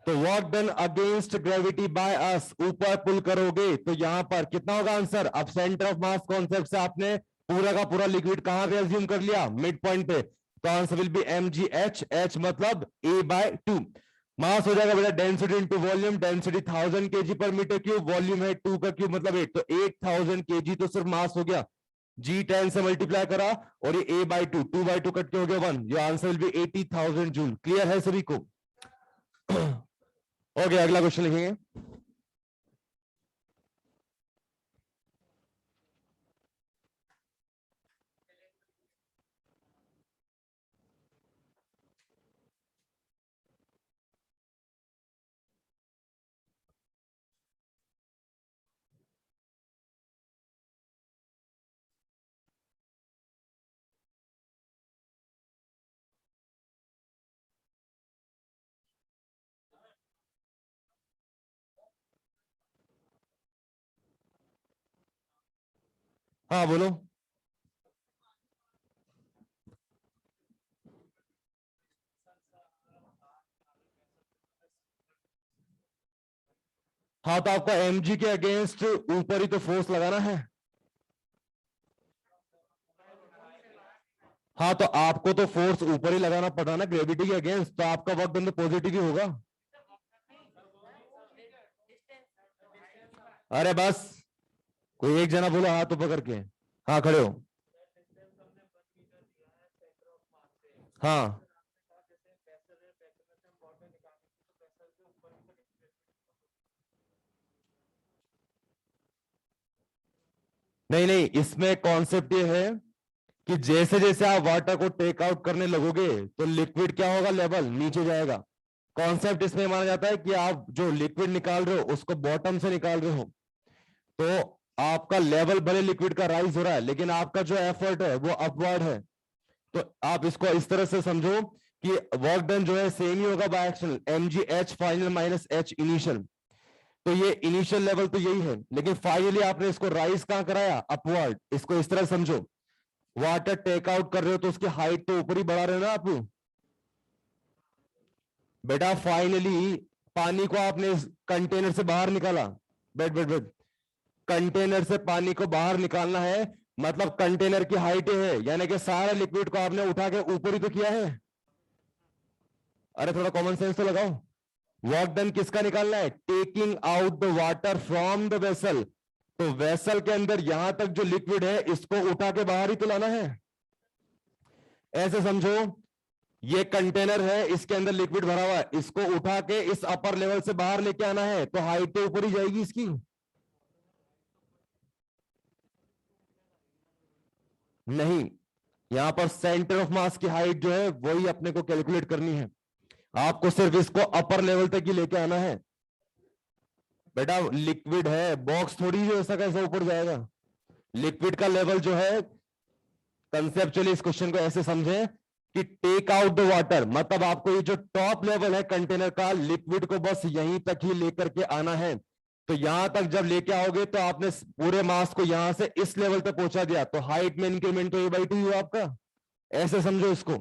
तो work done against gravity by us, ऊपर पुल करोगे तो यहां पर कितना होगा आंसर? अब सेंटर ऑफ मास कॉन्सेप्ट से आपने पूरा का पूरा लिक्विड कहां पे अज्यूम कर लिया? मिड पॉइंट पे। तो answer will be M G H, H मतलब A/2। मास हो जाएगा बेटा density into volume, density 1000 kg पर मीटर क्यूब, वॉल्यूम है 2 का क्यूब मतलब 8, तो 8000 kg तो सिर्फ मास हो गया। G10 से मल्टीप्लाई करा और ये A/2, 2/2 कट के हो गया 1, जो answer will B 80,000 joule. Clear है सभी को? ओके, अगला क्वेश्चन लिखेंगे। हाँ बोलो। हाँ तो आपको mg के अगेंस्ट ऊपर ही तो फोर्स लगाना है। हाँ तो आपको तो फोर्स ऊपर ही लगाना पड़ा ना ग्रेविटी के अगेंस्ट, तो आपका वर्क डन तो पॉजिटिव ही होगा। अरे बस, कोई एक जना बोला हाथ ऊपर करके। हाँ खड़े हो। हाँ नहीं नहीं, इसमें कॉन्सेप्ट ये है कि जैसे जैसे आप वाटर को टेक आउट करने लगोगे तो लिक्विड क्या होगा? लेवल नीचे जाएगा। कॉन्सेप्ट इसमें माना जाता है कि आप जो लिक्विड निकाल रहे हो उसको बॉटम से निकाल रहे हो, तो आपका लेवल भले लिक्विड का राइज हो रहा है लेकिन आपका जो एफर्ट है वो अपवर्ड है। तो आप इसको इस तरह से समझो कि वर्क डन जो है सेम ही होगा by action, M G H final minus H initial. तो ये इनिशियल लेवल तो यही है, लेकिन फाइनली आपने इसको राइज कहां कराया? अपवर्ड। इसको इस तरह समझो, वाटर टेक आउट कर रहे हो तो उसकी हाइट तो ऊपर ही बढ़ा रहे हो ना आप। बेटा फाइनली पानी को आपने इस कंटेनर से बाहर निकाला, बैठ बैठ बैठ, कंटेनर से पानी को बाहर निकालना है, मतलब कंटेनर की हाइट है, यानी कि सारे लिक्विड को आपने उठा के ऊपर ही तो किया है। अरे थोड़ा कॉमन सेंस तो लगाओ। वर्क डन किसका निकालना है? Taking out the water from the vessel. तो वेसल के अंदर यहां तक जो लिक्विड है इसको उठा के बाहर ही तो लाना है। ऐसे समझो, ये कंटेनर है, इसके अंदर लिक्विड भरा हुआ है, इसको उठा के इस अपर लेवल से बाहर लेके आना है, तो हाइट तो ऊपर ही जाएगी इसकी। नहीं, यहां पर सेंटर ऑफ मास की हाइट जो है वही अपने को कैलकुलेट करनी है। आपको सिर्फ इसको अपर लेवल तक ही लेके आना है। बेटा लिक्विड है, बॉक्स थोड़ी जो ऐसा कैसे ऊपर जाएगा। लिक्विड का लेवल जो है, कंसेप्चुअली इस क्वेश्चन को ऐसे समझें कि टेक आउट द वाटर, मतलब आपको ये जो टॉप लेवल है कंटेनर का, लिक्विड को बस यहीं तक ही लेकर के आना है। तो यहां तक जब लेके आओगे तो आपने पूरे मास को यहां से इस लेवल तक पहुंचा दिया, तो हाइट में इंक्रीमेंट तो A/2 हुआ आपका। ऐसे समझो इसको।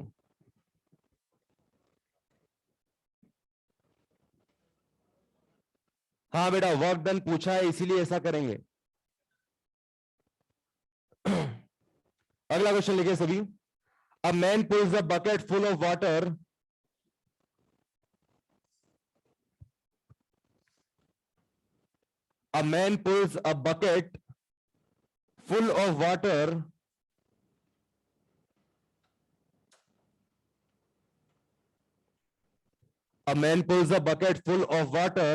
हाँ बेटा, वर्क डन पूछा है इसीलिए ऐसा करेंगे। अगला क्वेश्चन लिखे सभी। A man pools a bucket full of water. A man pulls a bucket full of water a man pulls a bucket full of water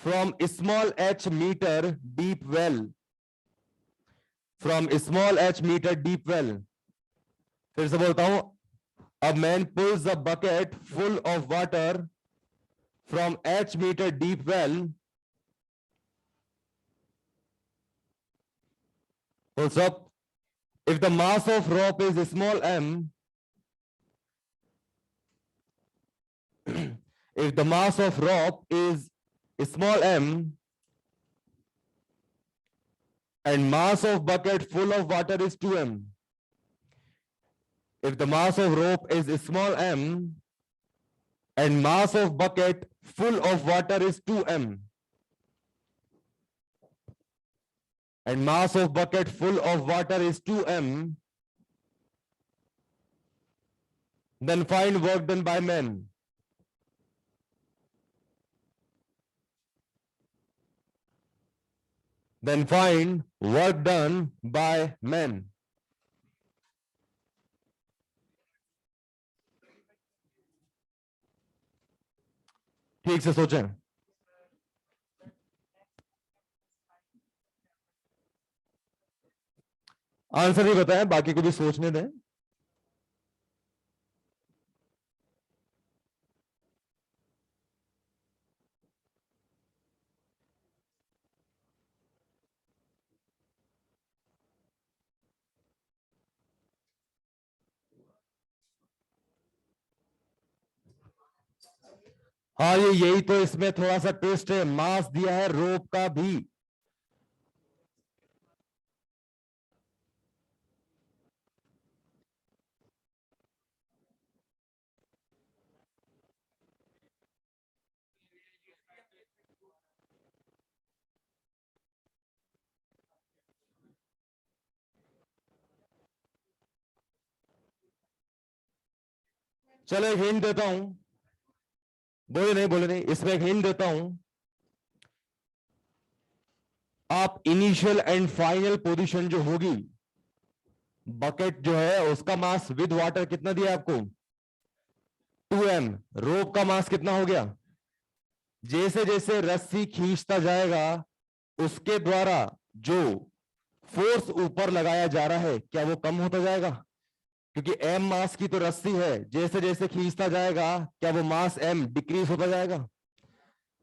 from small h meter deep well, from small h meter deep well। फिर से बोलता हूं, a man pulls a bucket full of water from h meter deep well, full stop, if the mass of rope is small m, if the mass of rope is small m and mass of bucket full of water is 2m, if the mass of rope is small m and mass of bucket full of water is 2m, and mass of bucket full of water is 2m, then find work done by men. Then find work done by men. ठीक से सोचें. Answer ही बताएं, बाकी को भी सोचने दें. हाँ, ये यही तो इसमें थोड़ा सा ट्विस्ट है. मास दिया है रोप का भी. चलो एक हिंट देता हूं. बोले नहीं, इसमें एक हिंट देता हूं. आप इनिशियल एंड फाइनल पोजीशन जो होगी, बकेट जो है उसका मास विद वाटर कितना दिया आपको? 2m. रोप का मास कितना हो गया? जैसे जैसे रस्सी खींचता जाएगा उसके द्वारा जो फोर्स ऊपर लगाया जा रहा है, क्या वो कम होता जाएगा? क्योंकि m मास की तो रस्सी है, जैसे जैसे खींचता जाएगा क्या वो मास m डिक्रीज होता जाएगा?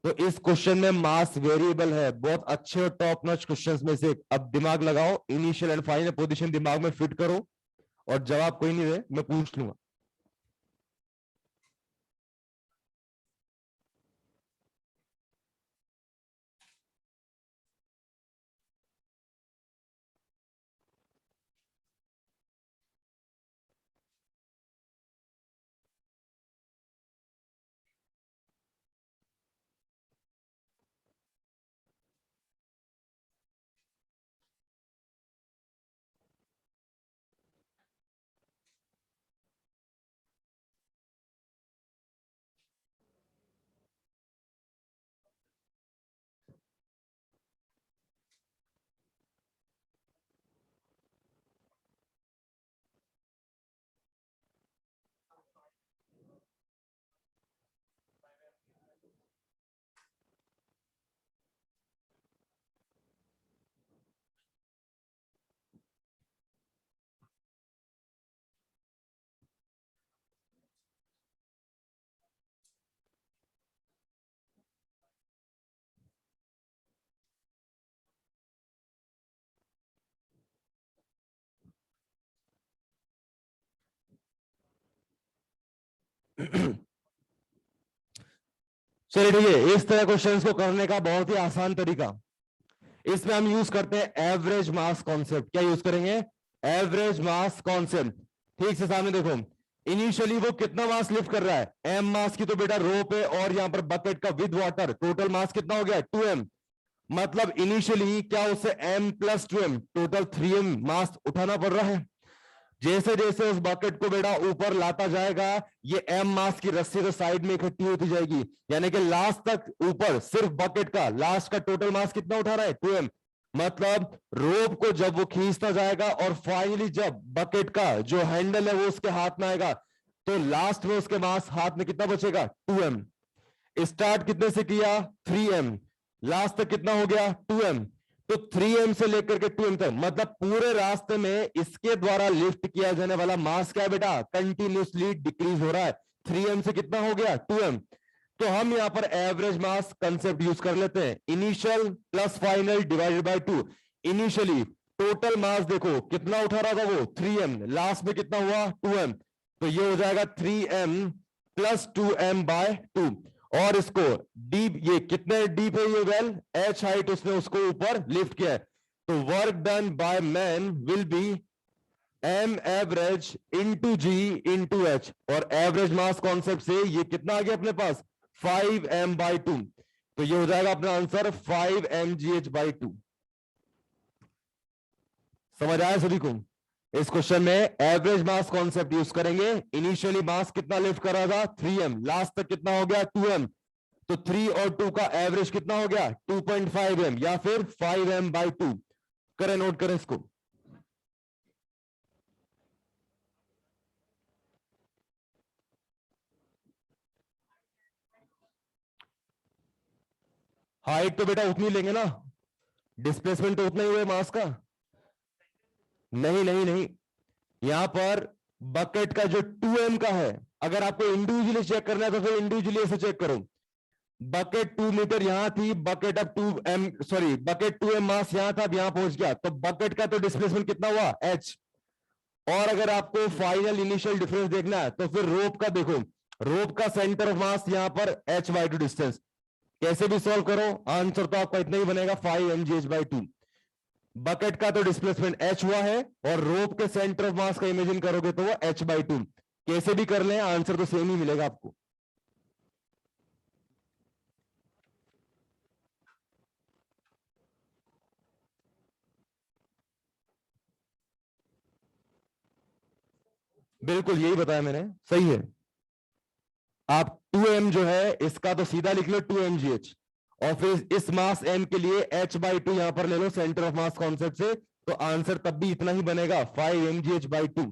तो इस क्वेश्चन में मास वेरिएबल है. बहुत अच्छे और टॉप नॉच क्वेश्चंस में से. अब दिमाग लगाओ, इनिशियल एंड फाइनल पोजीशन दिमाग में फिट करो, और जवाब कोई नहीं दे मैं पूछ लूंगा. चलिए ठीक है. इस तरह क्वेश्चंस को करने का बहुत ही आसान तरीका, इसमें हम यूज करते हैं एवरेज मास कॉन्सेप्ट. क्या यूज करेंगे? Average mass concept. ठीक से सामने देखो, इनिशियली वो कितना मास लिफ्ट कर रहा है? m मास की तो बेटा रोप है, और यहां पर बकेट का विद वाटर टोटल मास कितना हो गया? 2m. मतलब इनिशियली क्या उसे m plus 2m total 3m मास उठाना पड़ रहा है. जैसे जैसे उस बकेट को बेटा ऊपर लाता जाएगा, ये m मास की रस्सी तो साइड में इकट्ठी होती जाएगी, यानी कि लास्ट तक ऊपर सिर्फ बकेट का लास्ट का टोटल मास कितना उठा रहा है? 2m. मतलब रोप को जब वो खींचता जाएगा और फाइनली जब बकेट का जो हैंडल है वो उसके हाथ में आएगा, तो लास्ट में उसके मास हाथ में कितना बचेगा? 2m. स्टार्ट कितने से किया? 3m. लास्ट तक कितना हो गया? 2m. तो 3m से लेकर के 2m तक, मतलब पूरे रास्ते में इसके द्वारा लिफ्ट किया जाने वाला मास क्या है बेटा? कंटिन्यूसली डिक्रीज हो रहा है. 3m से कितना हो गया? 2m. तो हम यहां पर एवरेज मास कंसेप्ट यूज कर लेते हैं. Initial plus final divided by 2. Initially total mass देखो कितना उठा रहा था वो? 3m. लास्ट में कितना हुआ? 2m. तो ये हो जाएगा 3m प्लस 2m बाय 2. और इसको डीप, ये कितने डीप है ये वेल? h हाइट उसने उसको ऊपर लिफ्ट किया है. तो work done by man will be M average into G into H, और एवरेज मास कॉन्सेप्ट से ये कितना आ गया अपने पास 5m/2, तो ये हो जाएगा अपना आंसर 5mgh/2। समझ आया सभी को? इस क्वेश्चन में एवरेज मास कॉन्सेप्ट यूज करेंगे। इनिशियली मास कितना लिफ्ट करा था 3m, लास्ट तक कितना हो गया 2m, तो 3 और 2 का एवरेज कितना हो गया 2.5m या फिर 5m/2। करें, नोट करें इसको। हाइट तो बेटा उतनी लेंगे ना, डिस्प्लेसमेंट तो उतना ही हुआ मास का। नहीं नहीं नहीं, यहां पर बकेट का जो 2m का है, अगर आपको इंडिविजुअली चेक करना है तो फिर इंडिविजुअली ऐसे चेक करो। बकेट 2 मीटर यहां थी, बकेट अब 2m, सॉरी बकेट 2m मास यहां था, अब यहां पहुंच गया, तो बकेट का तो डिस्प्लेसमेंट कितना हुआ h। और अगर आपको फाइनल इनिशियल डिफरेंस देखना है तो फिर रोप का देखो, रोप का सेंटर ऑफ मास यहां पर h/2 डिस्टेंस। कैसे भी सॉल्व करो आंसर तो आपका इतना ही बनेगा 5mgh/2। बकेट का तो डिस्प्लेसमेंट h हुआ है, और रोप के सेंटर ऑफ मास का इमेजिन करोगे तो वो h/2। कैसे भी कर लें आंसर तो सेम ही मिलेगा आपको। बिल्कुल यही बताया मैंने, सही है। आप 2m जो है इसका तो सीधा लिख लो 2mgh, और फिर इस मास m के लिए h/2 यहां पर ले लो सेंटर ऑफ मास कॉन्सेप्ट से, तो आंसर तब भी इतना ही बनेगा 5mgh/2।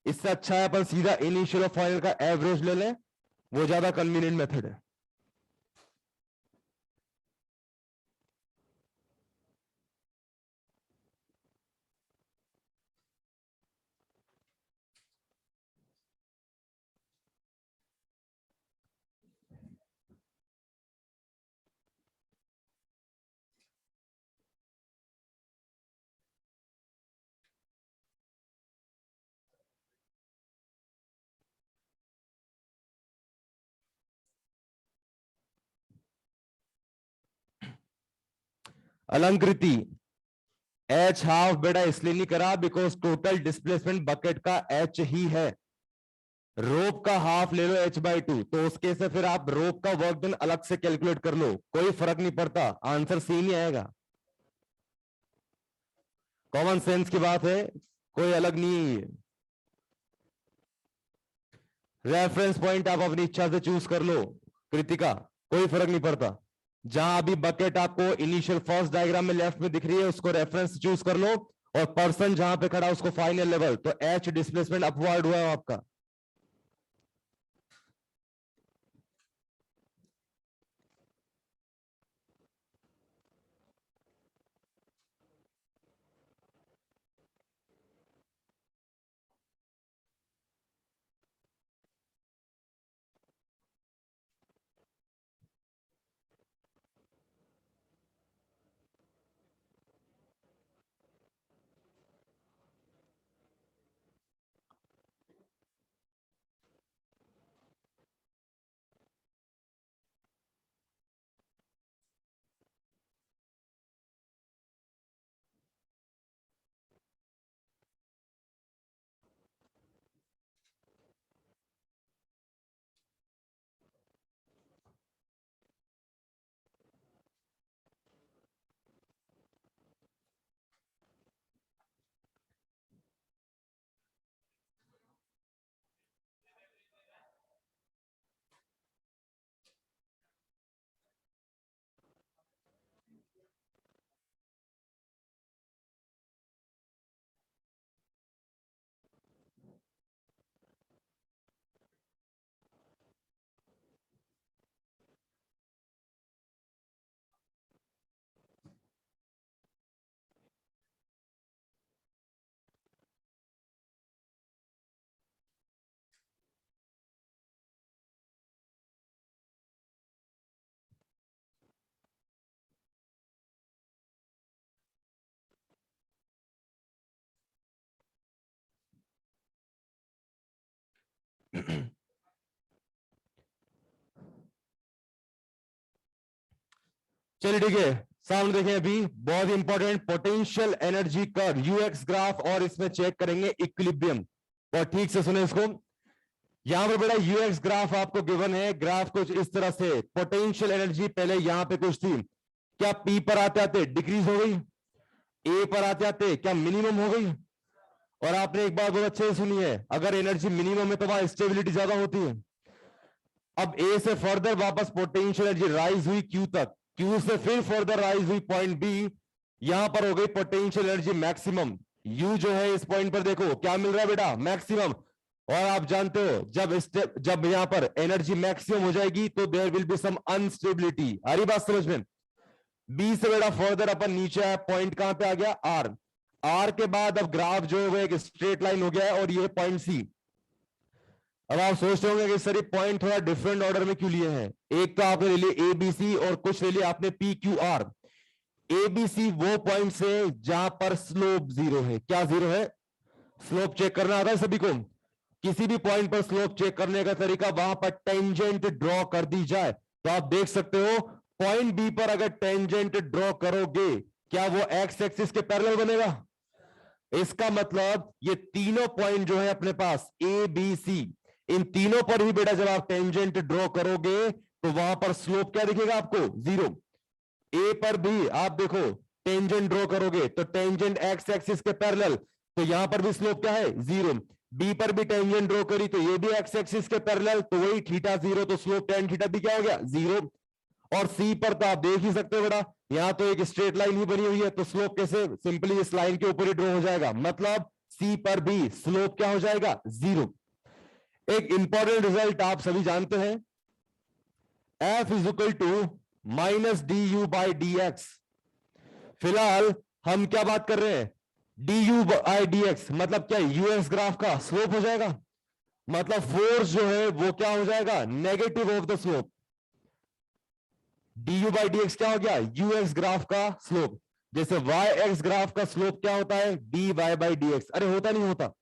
इससे अच्छा है अपन सीधा इनिशियल और फाइनल का एवरेज ले लें, वो ज्यादा कन्वीनियंट मेथड है। अलंकृति एच हाफ बेटा इसलिए नहीं करा बिकॉज टोटल डिस्प्लेसमेंट बकेट का एच ही है। रोप का हाफ ले लो h/2, तो उसके से फिर आप रोप का वर्क डन अलग से कैलकुलेट कर लो, कोई फर्क नहीं पड़ता, आंसर सेम ही आएगा। कॉमन सेंस की बात है, कोई अलग नहीं है। रेफरेंस पॉइंट आप अपनी इच्छा से चूज कर लो कृतिका, कोई फर्क नहीं पड़ता। जहां अभी बकेट आपको इनिशियल फर्स्ट डायग्राम में लेफ्ट में दिख रही है उसको रेफरेंस चूज कर लो, और पर्सन जहां पे खड़ा उसको फाइनल लेवल, तो एच डिस्प्लेसमेंट अपवर्ड हुआ है आपका। चलिए ठीक है, सामने देखें अभी बहुत important potential energy curve UX graph, और इसमें चेक करेंगे इक्विलिब्रियम। और ठीक से सुने इसको, यहां पर बेटा यूएक्स ग्राफ आपको गिवन है। ग्राफ कुछ इस तरह से, पोटेंशियल एनर्जी पहले यहां पे कुछ थी, क्या पी पर आते आते डिक्रीज हो गई, ए पर आते आते क्या मिनिमम हो गई। और आपने एक बात बहुत अच्छे से सुनी है, अगर एनर्जी मिनिमम है तो वहां स्टेबिलिटी ज्यादा होती है। अब ए से फर्दर वापस पोटेंशियल एनर्जी राइज हुई क्यू तक, क्यू से फिर फर्दर राइज हुई पॉइंट बी, यहां पर हो गई पोटेंशियल एनर्जी मैक्सिमम। यू जो है इस पॉइंट पर देखो क्या मिल रहा है बेटा, मैक्सिमम। और आप जानते हो जब यहां पर एनर्जी मैक्सिमम हो जाएगी तो there will be some instability. आ रही बात समझ में। बी से बेटा फर्दर अपन नीचे आया, पॉइंट कहां पे आ गया, आर। आर के बाद अब ग्राफ जो है एक स्ट्रेट लाइन हो गया है, और ये पॉइंट सी। अब आप सोचते होंगे कि सर ये पॉइंट थोड़ा डिफरेंट ऑर्डर में क्यों लिए हैं। एक तो आपने ले लिए ए बी सी, और कुछ ले लिए आपने P Q R. A B C वो पॉइंट से जहां पर स्लोप जीरो है। क्या जीरो है, स्लोप चेक करना आता है सभी को। किसी भी पॉइंट पर स्लोप चेक करने का तरीका, वहां पर टेंजेंट ड्रॉ कर दी जाए। तो आप देख सकते हो पॉइंट बी पर अगर टेंजेंट ड्रॉ करोगे, क्या वो एक्स एक्सिस के पैरेलल बनेगा। इसका मतलब ये तीनों पॉइंट जो है अपने पास ए बी सी, इन तीनों पर ही बेटा जब आप टेंजेंट ड्रॉ करोगे तो वहां पर स्लोप क्या दिखेगा आपको, जीरो। ए पर भी आप देखो टेंजेंट ड्रॉ करोगे तो टेंजेंट एक्स एक्सिस के पैरेलल, तो यहां पर भी स्लोप क्या है, जीरो। बी पर भी टेंजेंट ड्रॉ करी तो ये भी एक्स एक्सिस के पैरेलल, तो वही थीटा जीरो, तो स्लोप टेन थीटा भी क्या हो गया, जीरो। और सी पर तो आप देख ही सकते हो बेटा, यहां तो एक स्ट्रेट लाइन ही बनी हुई है, तो स्लोप कैसे, सिंपली इस लाइन के ऊपर ही ड्रॉ हो जाएगा। मतलब सी पर भी स्लोप क्या हो जाएगा, जीरो। एक इंपॉर्टेंट रिजल्ट आप सभी जानते हैं, F is equal to minus D U by D X. फिलहाल हम क्या बात कर रहे हैं, D U by D X, मतलब क्या यूएक्स ग्राफ का स्लोप हो जाएगा। मतलब फोर्स जो है वो क्या हो जाएगा, negative of the slope. D U by D X क्या हो गया, यूएक्स ग्राफ का स्लोप। जैसे वाई एक्स ग्राफ का स्लोप क्या होता है, D Y by D X. अरे होता नहीं होता।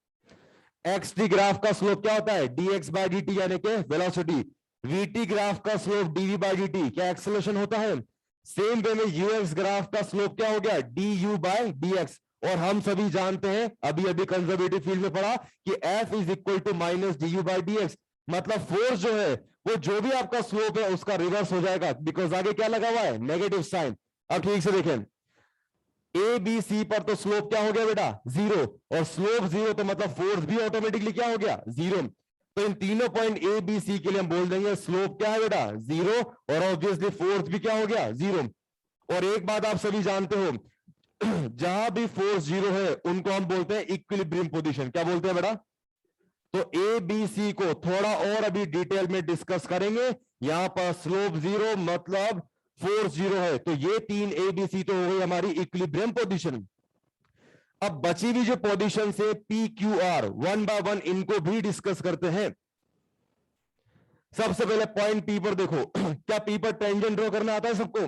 एक्स टी ग्राफ का स्लोप क्या होता है, D X by D T, यानी कि वेलोसिटी। वीटी ग्राफ का slope D V by D T, क्या एक्सेलरेशन होता है। सेम वे में यूएक्स ग्राफ का स्लोप क्या हो गया, D U by D x. और हम सभी जानते हैं, अभी अभी कंजर्वेटिव फील्ड में पढ़ा कि F is equal to minus D U by D X. मतलब फोर्स जो है वो जो भी आपका स्लोप है उसका रिवर्स हो जाएगा, बिकॉज आगे क्या लगा हुआ है, नेगेटिव साइन। अब ठीक से देखें, ए बी सी पर तो स्लोप क्या हो गया बेटा, जीरो। और स्लोप जीरो तो मतलब फोर्स भी ऑटोमेटिकली क्या हो गया, जीरो। तो इन तीनों पॉइंट ए बी सी के लिए हम बोल देंगे स्लोप क्या है बेटा, जीरो। और ऑब्वियसली फोर्स भी क्या हो गया, जीरो। और एक बात आप सभी जानते हो, जहां भी फोर्स जीरो है उनको हम बोलते हैं इक्विलिब्रियम पोजीशन। क्या बोलते हैं बेटा। तो ए बी सी को थोड़ा और अभी डिटेल में डिस्कस करेंगे। यहां पर स्लोप जीरो मतलब फोर्स जीरो है, तो ये तीन ए बी सी तो हो गई हमारी इक्विलिब्रियम पोजीशन। अब बची हुई जो पोजीशन से P Q are, one by one इनको भी डिस्कस करते हैं। सबसे पहले पॉइंट पी पर देखो, क्या पी पर टेंजेंट ड्रॉ करना आता है सबको।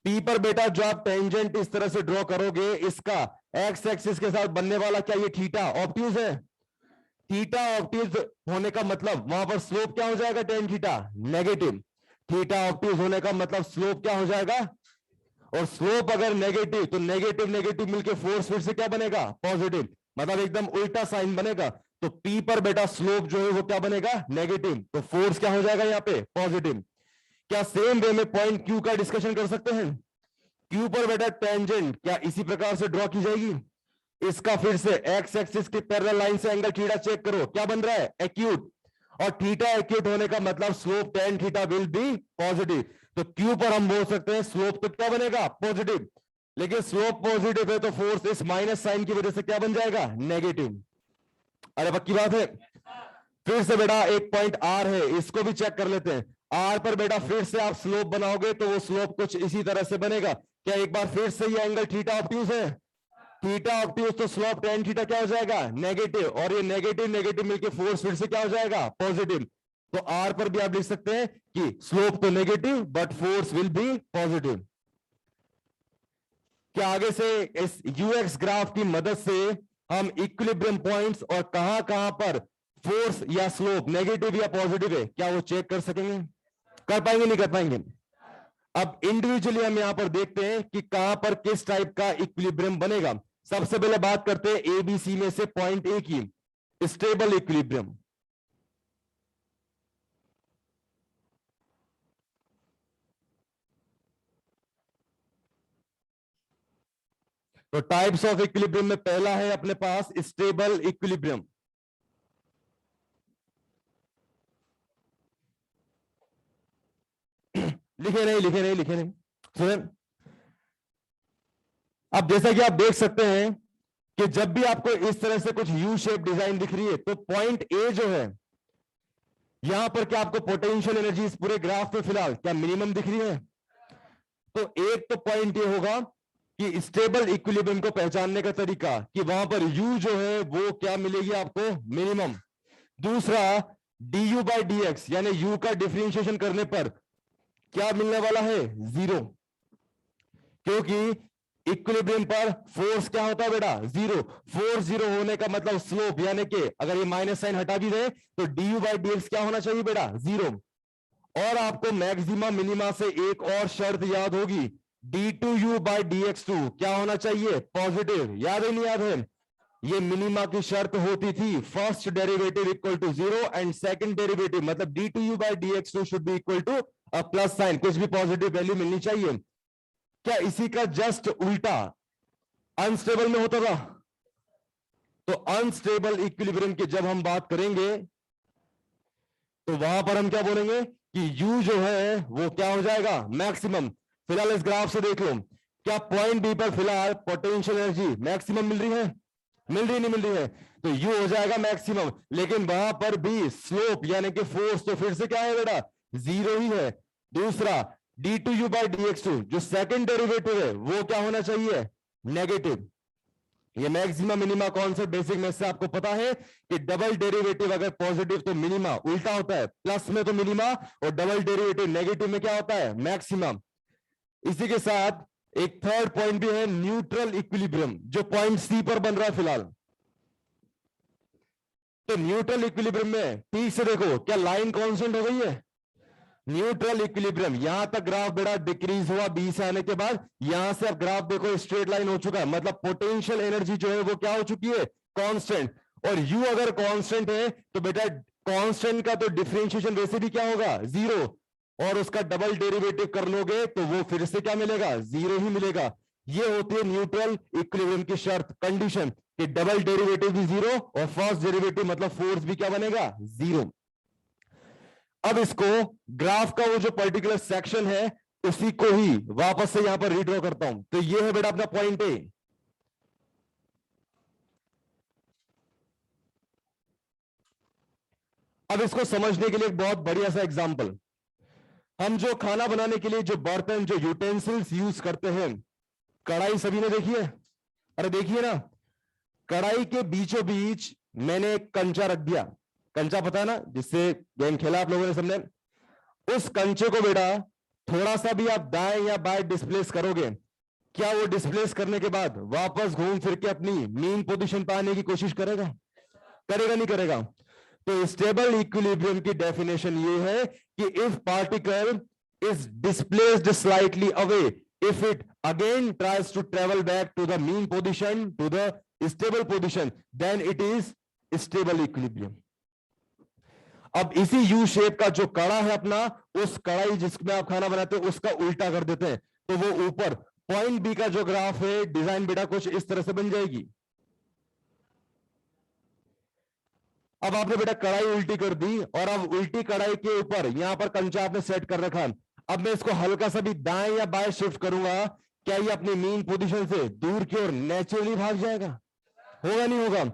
पी पर बेटा जो आप टेंजेंट इस तरह से ड्रॉ करोगे, इसका एक्स एक्सिस के साथ बनने वाला क्या ये थीटा ऑब्ट्यूज है। थीटा ऑब्ट्यूज होने का मतलब वहां पर स्लोप क्या हो जाएगा, tan theta negative. Theta obtuse होने का मतलब स्लोप क्या हो जाएगा, और स्लोप अगर नेगेटिव तो नेगेटिव नेगेटिव मिलके फोर्स फिर से क्या बनेगा, पॉजिटिव। मतलब एकदम उल्टा साइन बनेगा। तो पी पर बेटा स्लोप जो है वो क्या बनेगा, नेगेटिव, तो फोर्स क्या हो जाएगा यहाँ पे, पॉजिटिव। क्या सेम वे में पॉइंट क्यू का डिस्कशन कर सकते हैं। क्यू पर बेटा टेंजेंट क्या इसी प्रकार से ड्रॉ की जाएगी। इसका फिर से एक्स एक्सिस की पैरेलल लाइन से एंगल थीटा चेक करो, क्या बन रहा है, एक्यूट। और थीटा एक्यूट होने का मतलब slope tan theta will be positive. तो क्यू पर हम बोल सकते हैं स्लोप तो क्या बनेगा, पॉजिटिव। लेकिन स्लोप पॉजिटिव है तो फोर्स इस माइनस साइन की वजह से क्या बन जाएगा, नेगेटिव। अरे पक्की बात है। फिर से बेटा एक पॉइंट आर है, इसको भी चेक कर लेते हैं। आर पर बेटा फिर से आप स्लोप बनाओगे तो वो स्लोप कुछ इसी तरह से बनेगा। क्या एक बार फिर से ये एंगल थीटा ऑब्ट्यूज है, थीटा ऑब्ट्यूज, तो स्लोप टेन थीटा क्या हो जाएगा, नेगेटिव। और ये नेगेटिव नेगेटिव मिलके फोर्स फिर से क्या हो जाएगा, पॉजिटिव। तो आर पर भी आप लिख सकते हैं कि स्लोप तो negative but force will be positive. क्या आगे से इस यूएक्स ग्राफ की मदद से हम इक्विलिब्रियम पॉइंट्स और कहां कहां पर फोर्स या स्लोप नेगेटिव या पॉजिटिव है, क्या वो चेक कर सकेंगे, कर पाएंगे नहीं कर पाएंगे। अब इंडिविजुअली हम यहां पर देखते हैं कि कहां पर किस टाइप का इक्विलिब्रियम बनेगा। सबसे पहले बात करते हैं एबीसी में से पॉइंट ए की, स्टेबल इक्विलिब्रियम। तो टाइप्स ऑफ इक्विलिब्रियम में पहला है अपने पास स्टेबल इक्विलिब्रियम। लिखे नहीं सुने। अब जैसा कि आप देख सकते हैं कि जब भी आपको इस तरह से कुछ यू शेप डिजाइन दिख रही है तो पॉइंट ए जो है यहां पर क्या आपको पोटेंशियल एनर्जी इस पूरे ग्राफ में फिलहाल क्या मिनिमम दिख रही है? तो एक तो पॉइंट ये होगा कि स्टेबल इक्विलिब्रियम को पहचानने का तरीका कि वहां पर यू जो है वो क्या मिलेगी आपको? मिनिमम। दूसरा du बाई डी एक्स यानी यू का डिफरेंशिएशन करने पर क्या मिलने वाला है? जीरो, क्योंकि इक्विलिब्रियम पर फोर्स क्या होता है बेटा? जीरो। फोर्स जीरो होने का मतलब स्लोप यानी कि अगर ये माइनस साइन हटा भी दे तो du बाई डी एक्स क्या होना चाहिए बेटा? जीरो। और आपको मैक्सिमा मिनिमा से एक और शर्त याद होगी, d2u by D X to क्या होना चाहिए? पॉजिटिव। याद है नहीं याद है? ये मिनिमा की शर्त होती थी, first derivative equal to zero and second derivative मतलब d2u by D X two should be equal to a plus sign, कुछ भी पॉजिटिव वैल्यू मिलनी चाहिए। क्या इसी का जस्ट उल्टा अनस्टेबल में होता था? तो अनस्टेबल इक्विलिब्रियम की जब हम बात करेंगे तो वहां पर हम क्या बोलेंगे कि U जो है वो क्या हो जाएगा? मैक्सिमम। फिलहाल इस ग्राफ से देख लो, क्या पॉइंट बी पर फिलहाल पोटेंशियल एनर्जी मैक्सिमम मिल रही है? मिल रही नहीं मिल रही है? तो U हो जाएगा मैक्सिमम, लेकिन वहां पर भी स्लोप यानी कि फोर्स तो फिर से क्या है बेटा? जीरो ही है। दूसरा d2u by D X two जो सेकेंड डेरिवेटिव है वो क्या होना चाहिए? नेगेटिव। ये मैक्सिमा मिनिमा कॉन्सेप्ट बेसिक में से आपको पता है कि डबल डेरिवेटिव अगर पॉजिटिव तो मिनिमा उल्टा होता है, प्लस में तो मिनिमा और डबल डेरिवेटिव नेगेटिव में क्या होता है? मैक्सिमा। इसी के साथ एक थर्ड पॉइंट भी है न्यूट्रल इक्विलिब्रियम जो पॉइंट सी पर बन रहा है फिलहाल। तो न्यूट्रल इक्विलिब्रियम में ठीक से देखो, क्या लाइन कांस्टेंट हो गई है? न्यूट्रल इक्विलिब्रियम यहां तक ग्राफ बेटा डिक्रीज हुआ बी से आने के बाद, यहां से अब ग्राफ देखो स्ट्रेट लाइन हो चुका है, मतलब पोटेंशियल एनर्जी जो है वो क्या हो चुकी है? कांस्टेंट। और यू अगर कांस्टेंट है तो बेटा कांस्टेंट का तो डिफरेंशिएशन वैसे भी क्या होगा? जीरो। और उसका डबल डेरिवेटिव कर लोगे तो वो फिर से क्या मिलेगा? जीरो ही मिलेगा। ये होती है न्यूट्रल इक्विलिब्रियम की शर्त, कंडीशन कि डबल डेरिवेटिव भी जीरो और फर्स्ट डेरिवेटिव मतलब फोर्स भी क्या बनेगा? जीरो। अब इसको ग्राफ का वो जो पर्टिकुलर सेक्शन है उसी को ही वापस से यहां पर रीड्रॉ करता हूं। तो ये है बेटा अपना पॉइंट ए। अब इसको समझने के लिए एक बहुत बढ़िया सा एग्जांपल, हम जो खाना बनाने के लिए जो बर्तन जो यूटेंसिल्स यूज करते हैं, कढ़ाई सभी ने देखी है? अरे देखिए ना, कढ़ाई के बीचों बीच मैंने एक कंचा रख दिया। कंचा पता है ना, जिससे गेम खेला आप लोगों ने सबने। उस कंचे को बेटा थोड़ा सा भी आप दाएं या बाएं डिस्प्लेस करोगे, क्या वो डिस्प्लेस करने के बाद वापस घूम फिर के अपनी मीन पोजीशन पर आने की कोशिश करेगा? करेगा नहीं करेगा? तो स्टेबल इक्विलिब्रियम की डेफिनेशन ये है कि if particle is displaced slightly away, if it again tries to travel back to the mean position to the stable position, then it is stable equilibrium. अब इसी यू शेप का जो कड़ा है अपना, उस कड़ाई जिसमें आप खाना बनाते हो उसका उल्टा कर देते हैं तो वो ऊपर पॉइंट बी का जो ग्राफ है डिजाइन बेटा कुछ इस तरह से बन जाएगी। अब आपने बेटा कढ़ाई उल्टी कर दी और अब उल्टी कढ़ाई के ऊपर यहां पर कंचा आपने सेट कर रखा। अब मैं इसको हल्का सा भी दाएं या बाएं शिफ्ट करूंगा, क्या ये अपनी मीन पोजीशन से दूर की ओर नेचुरली भाग जाएगा? होगा नहीं होगा?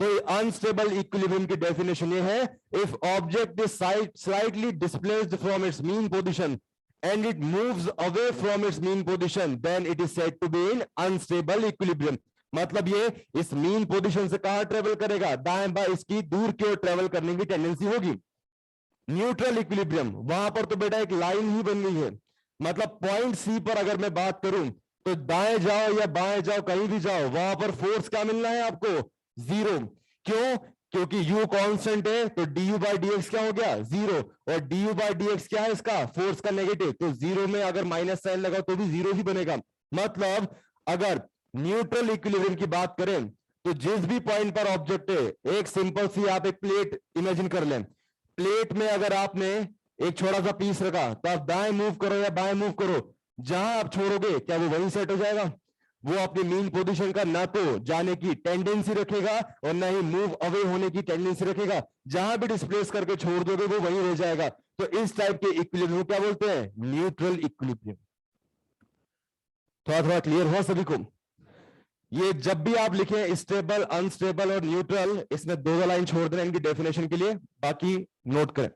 तो अनस्टेबल इक्विलिब्रियम की डेफिनेशन ये है, if object is slightly displaced from its mean position and it moves away from its mean position, then it is said to be in unstable equilibrium. मतलब ये इस मीन पोजीशन से कहां travel करेगा? दाएं बाएं, इसकी दूर की ओर ट्रेवल करने की टेंडेंसी होगी। न्यूट्रल इक्विलिब्रियम वहां पर तो बेटा एक लाइन ही बन गई है, मतलब पॉइंट सी पर अगर मैं बात करूं तो दाएं जाओ या बाएं जाओ कहीं भी जाओ वहां पर फोर्स क्या मिलना है आपको? जीरो। क्यों? क्योंकि u कांस्टेंट है तो du बाई डी एक्स क्या हो गया 0, और du बाई डी एक्स क्या है इसका फोर्स का नेगेटिव, तो 0 में अगर माइनस साइन लगाओ तो भी 0 ही बनेगा। मतलब अगर न्यूट्रल इक्विलिब्रियम की बात करें तो जिस भी पॉइंट पर ऑब्जेक्ट है, एक सिंपल सी आप एक प्लेट इमेजिन कर लें, प्लेट में अगर आपने एक छोटा सा पीस रखा तो आप दाएं मूव करो या बाएं मूव करो, जहां आप छोड़ोगे क्या वो वहीं सेट हो जाएगा? वो अपनी मीन पोजीशन का ना तो जाने की टेंडेंसी रखेगा और ना ही मूव अवे होने की टेंडेंसी रखेगा, जहां भी डिस्प्लेस करके छोड़ दोगे वो वहीं रह जाएगा। तो इस टाइप के इक्विलिब्रियम क्या बोलते हैं? Neutral equilibrium. थोड़ा थोड़ा क्लियर हुआ सभी को? ये जब भी आप लिखें स्टेबल, अनस्टेबल और न्यूट्रल, इसमें दो लाइन छोड़ देना इनकी डेफिनेशन के लिए, बाकी नोट करें।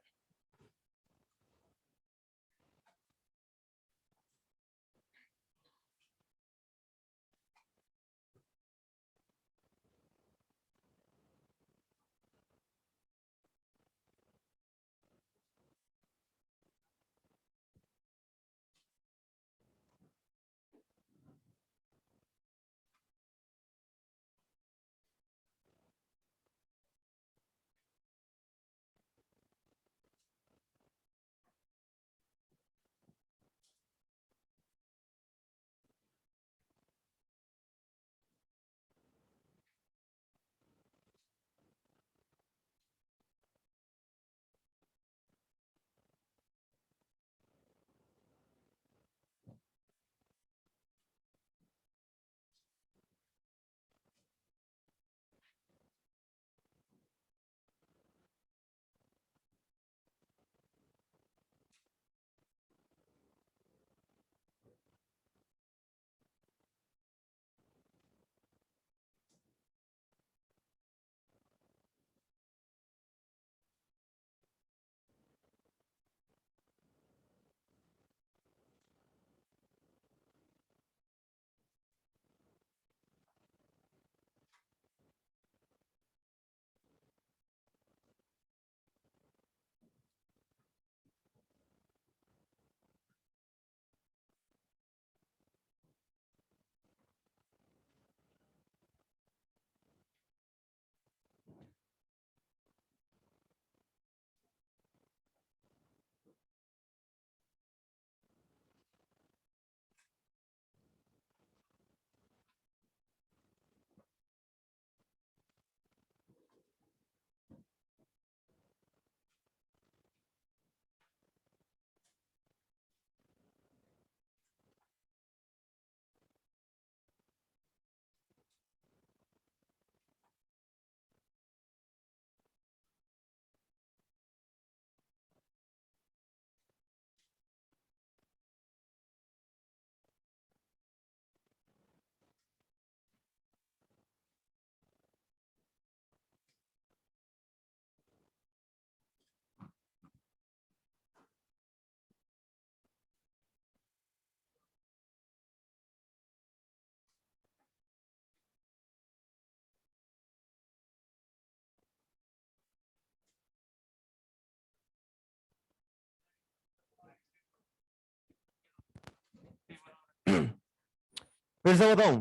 फिर से बताऊं,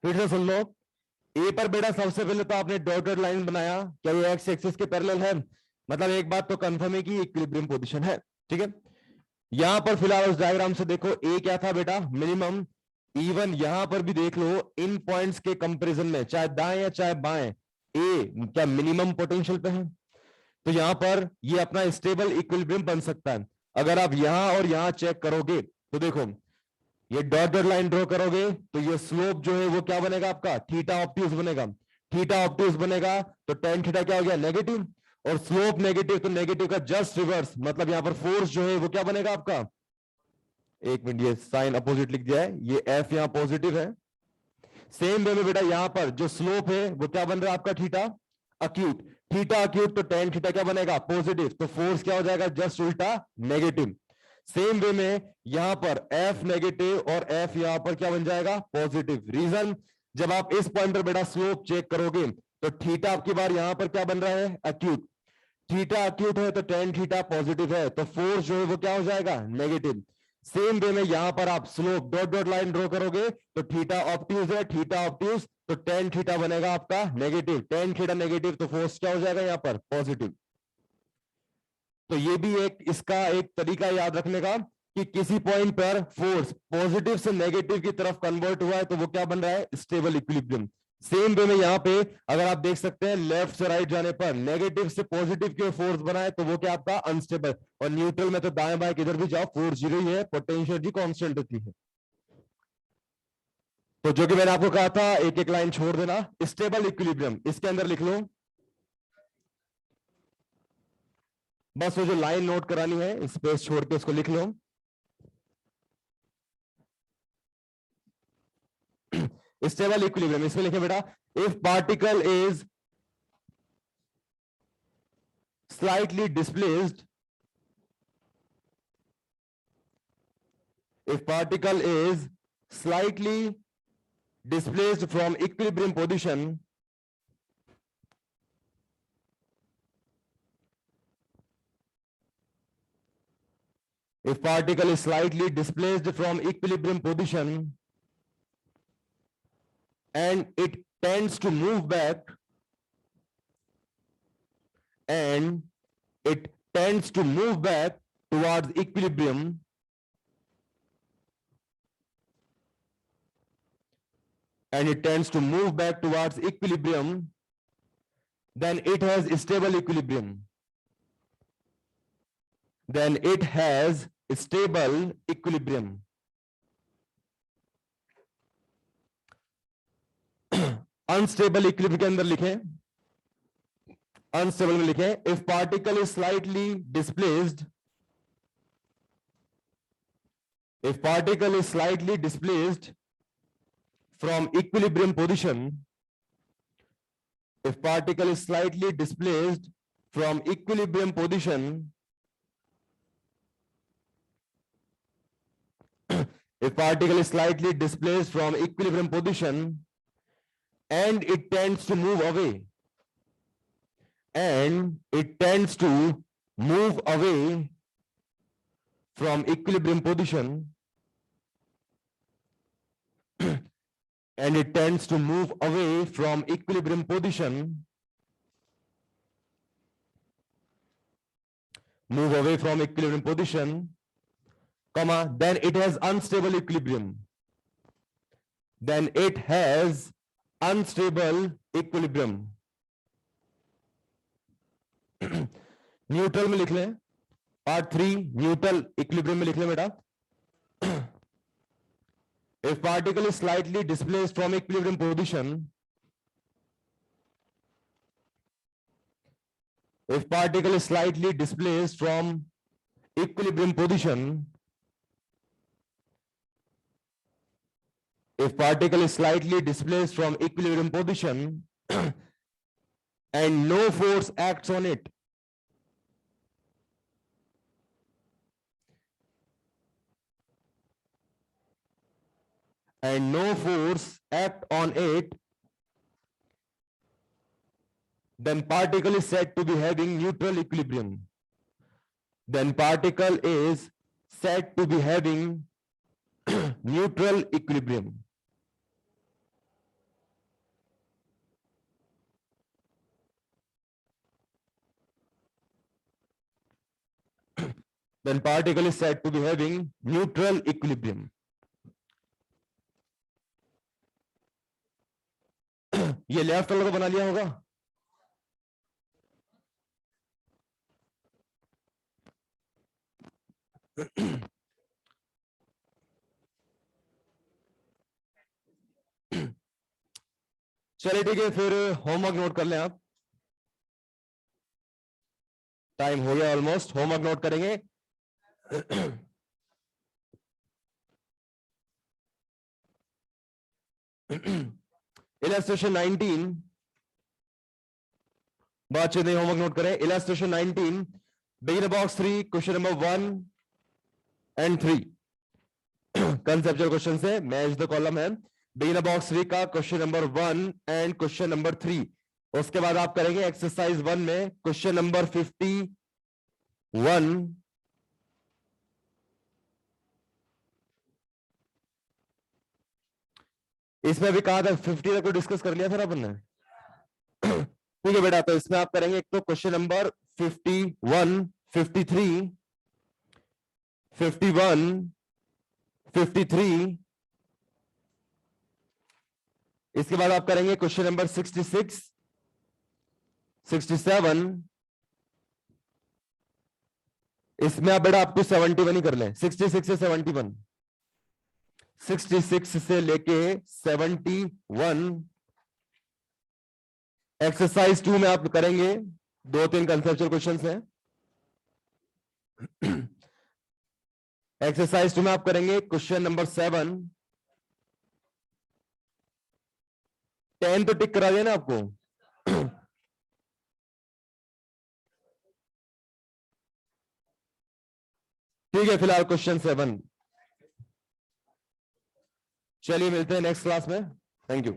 फिर से सुन लो। ए पर बेटा सबसे पहले तो आपने डॉटेड लाइन बनाया, क्या ये एक्स एक्सिस के पैरेलल है? मतलब एक बात तो कंफर्म है कि इक्विलिब्रियम पोजीशन है, ठीक है। यहां पर फिलहाल उस डायग्राम से देखो, ए क्या था बेटा? मिनिमम। इवन यहां पर भी देख लो, इन पॉइंट्स के कंपैरिजन में चाहे दाएं या चाहे बाएं, ए क्या मिनिमम पोटेंशियल पे है? तो यहां पर ये अपना स्टेबल इक्विलिब्रियम बन सकता है। अगर आप यहां और यहां चेक करोगे तो देखो, ये डॉटेड लाइन ड्रॉ करोगे तो ये स्लोप जो है वो क्या बनेगा आपका? थीटा ऑब्ट्यूज बनेगा। थीटा ऑब्ट्यूज बनेगा तो टेन थीटा क्या हो गया? नेगेटिव। और स्लोप नेगेटिव तो नेगेटिव का जस्ट रिवर्स, मतलब यहां पर फोर्स जो है वो क्या बनेगा आपका? एक मिनट, ये साइन अपोजिट लिख दिया है, ये एफ यहां पॉजिटिव है। सेम वे में बेटा यहां पर जो स्लोप है वो क्या बन रहा है आपका? Theta acute. थीटा अक्यूट तो टेन थीटा क्या बनेगा? पॉजिटिव। तो फोर्स क्या हो जाएगा? जस्ट उल्टा नेगेटिव। सेम वे में यहां पर एफ नेगेटिव और एफ यहां पर क्या बन जाएगा? पॉजिटिव। रीजन, जब आप इस पॉइंट पर बेटा स्लोप चेक करोगे तो थीटा आपकी बार यहां पर क्या बन रहा है? अक्यूट। थीटा अक्यूट है तो टेन थीटा पॉजिटिव है, तो फोर्स जो है वो क्या हो जाएगा? नेगेटिव। सेम वे में यहां पर आप slope dot dot line draw करोगे तो थीटा ऑब्ट्यूज है, थीटा ऑब्ट्यूज तो टेन थीटा बनेगा आपका नेगेटिव, टेन थीटा नेगेटिव तो फोर्स क्या हो जाएगा यहां पर पॉजिटिव। तो ये भी एक इसका एक तरीका याद रखने का कि किसी पॉइंट पर फोर्स पॉजिटिव से नेगेटिव की तरफ कन्वर्ट हुआ है तो वो क्या बन रहा है स्टेबल इक्विलिब्रियम। सेम वे में यहां पे अगर आप देख सकते हैं लेफ्ट से राइट जाने पर नेगेटिव से पॉजिटिव की ओर फोर्स बना है तो वो क्या आपका अनस्टेबल, और न्यूट्रल में तो दाएं बाएं किधर भी जाओ फोर्स जीरो ही है, पोटेंशियल एनर्जी कांस्टेंट होती है। तो जो कि मैंने आपको कहा था एक एक लाइन छोड़ देना, स्टेबल इक्विलिब्रियम इसके अंदर लिख लो, बस वो जो लाइन नोट करानी है स्पेस छोड़ के उसको लिख लो। स्टेबल इक्विलिब्रियम इसमें लिखे बेटा, if particle is slightly displaced, if particle is slightly displaced from equilibrium position, if particle is slightly displaced from equilibrium position and it tends to move back, and it tends to move back towards equilibrium, and it tends to move back towards equilibrium, then it has stable equilibrium. Then it has stable equilibrium. Unstable equilibrium के अंदर लिखें, unstable में लिखें if particle is slightly displaced, if particle is slightly displaced from equilibrium position, if particle is slightly displaced from equilibrium position, if particle is slightly displaced from equilibrium position and it tends to move away, and it tends to move away from equilibrium position, and it tends to move away from equilibrium position, move away from equilibrium position, comma, then it has unstable equilibrium. Then it has unstable equilibrium. Neutral में लिख लें, part 3 neutral equilibrium में लिख लें बेटा, if particle is slightly displaced from equilibrium position, if particle is slightly displaced from equilibrium position, if particle is slightly displaced from equilibrium position and no force acts on it, and no force act on it, then particle is said to be having neutral equilibrium. Then particle is said to be having neutral equilibrium. Then particle is said to be having neutral equilibrium. ये left वाला तो बना लिया होगा, चलिए ठीक है, फिर होमवर्क नोट कर लें आप, टाइम हो गया ऑलमोस्ट, होमवर्क नोट करेंगे। इलस्ट्रेशन 19 बहुत अच्छे होमवर्क नोट करें। Illustration 19 begin box 3 question number 1 and 3 conceptual question से मैच द कॉलम है। बिगिन बॉक्स 3 का question number 1 and question number 3, उसके बाद आप करेंगे एक्सरसाइज 1 में क्वेश्चन नंबर 51 इसमें भी कहा था 50 तक को डिस्कस कर लिया था ना अपन ने। ठीक है बेटा, तो इसमें आप करेंगे एक तो क्वेश्चन नंबर 51, 53, 51, 53, इसके बाद आप करेंगे क्वेश्चन नंबर 66, 67, इसमें आप बेटा आपको 71 ही कर लें, 66 से 71, 66 से लेके 71। एक्सरसाइज 2 में आप करेंगे 2-3 कंसेप्चुअल क्वेश्चंस हैं। एक्सरसाइज 2 में आप करेंगे क्वेश्चन नंबर 7, 10 तो टिक करा दिया ना आपको। ठीक है, फिलहाल क्वेश्चन 7। चलिए मिलते हैं नेक्स्ट क्लास में। Thank you.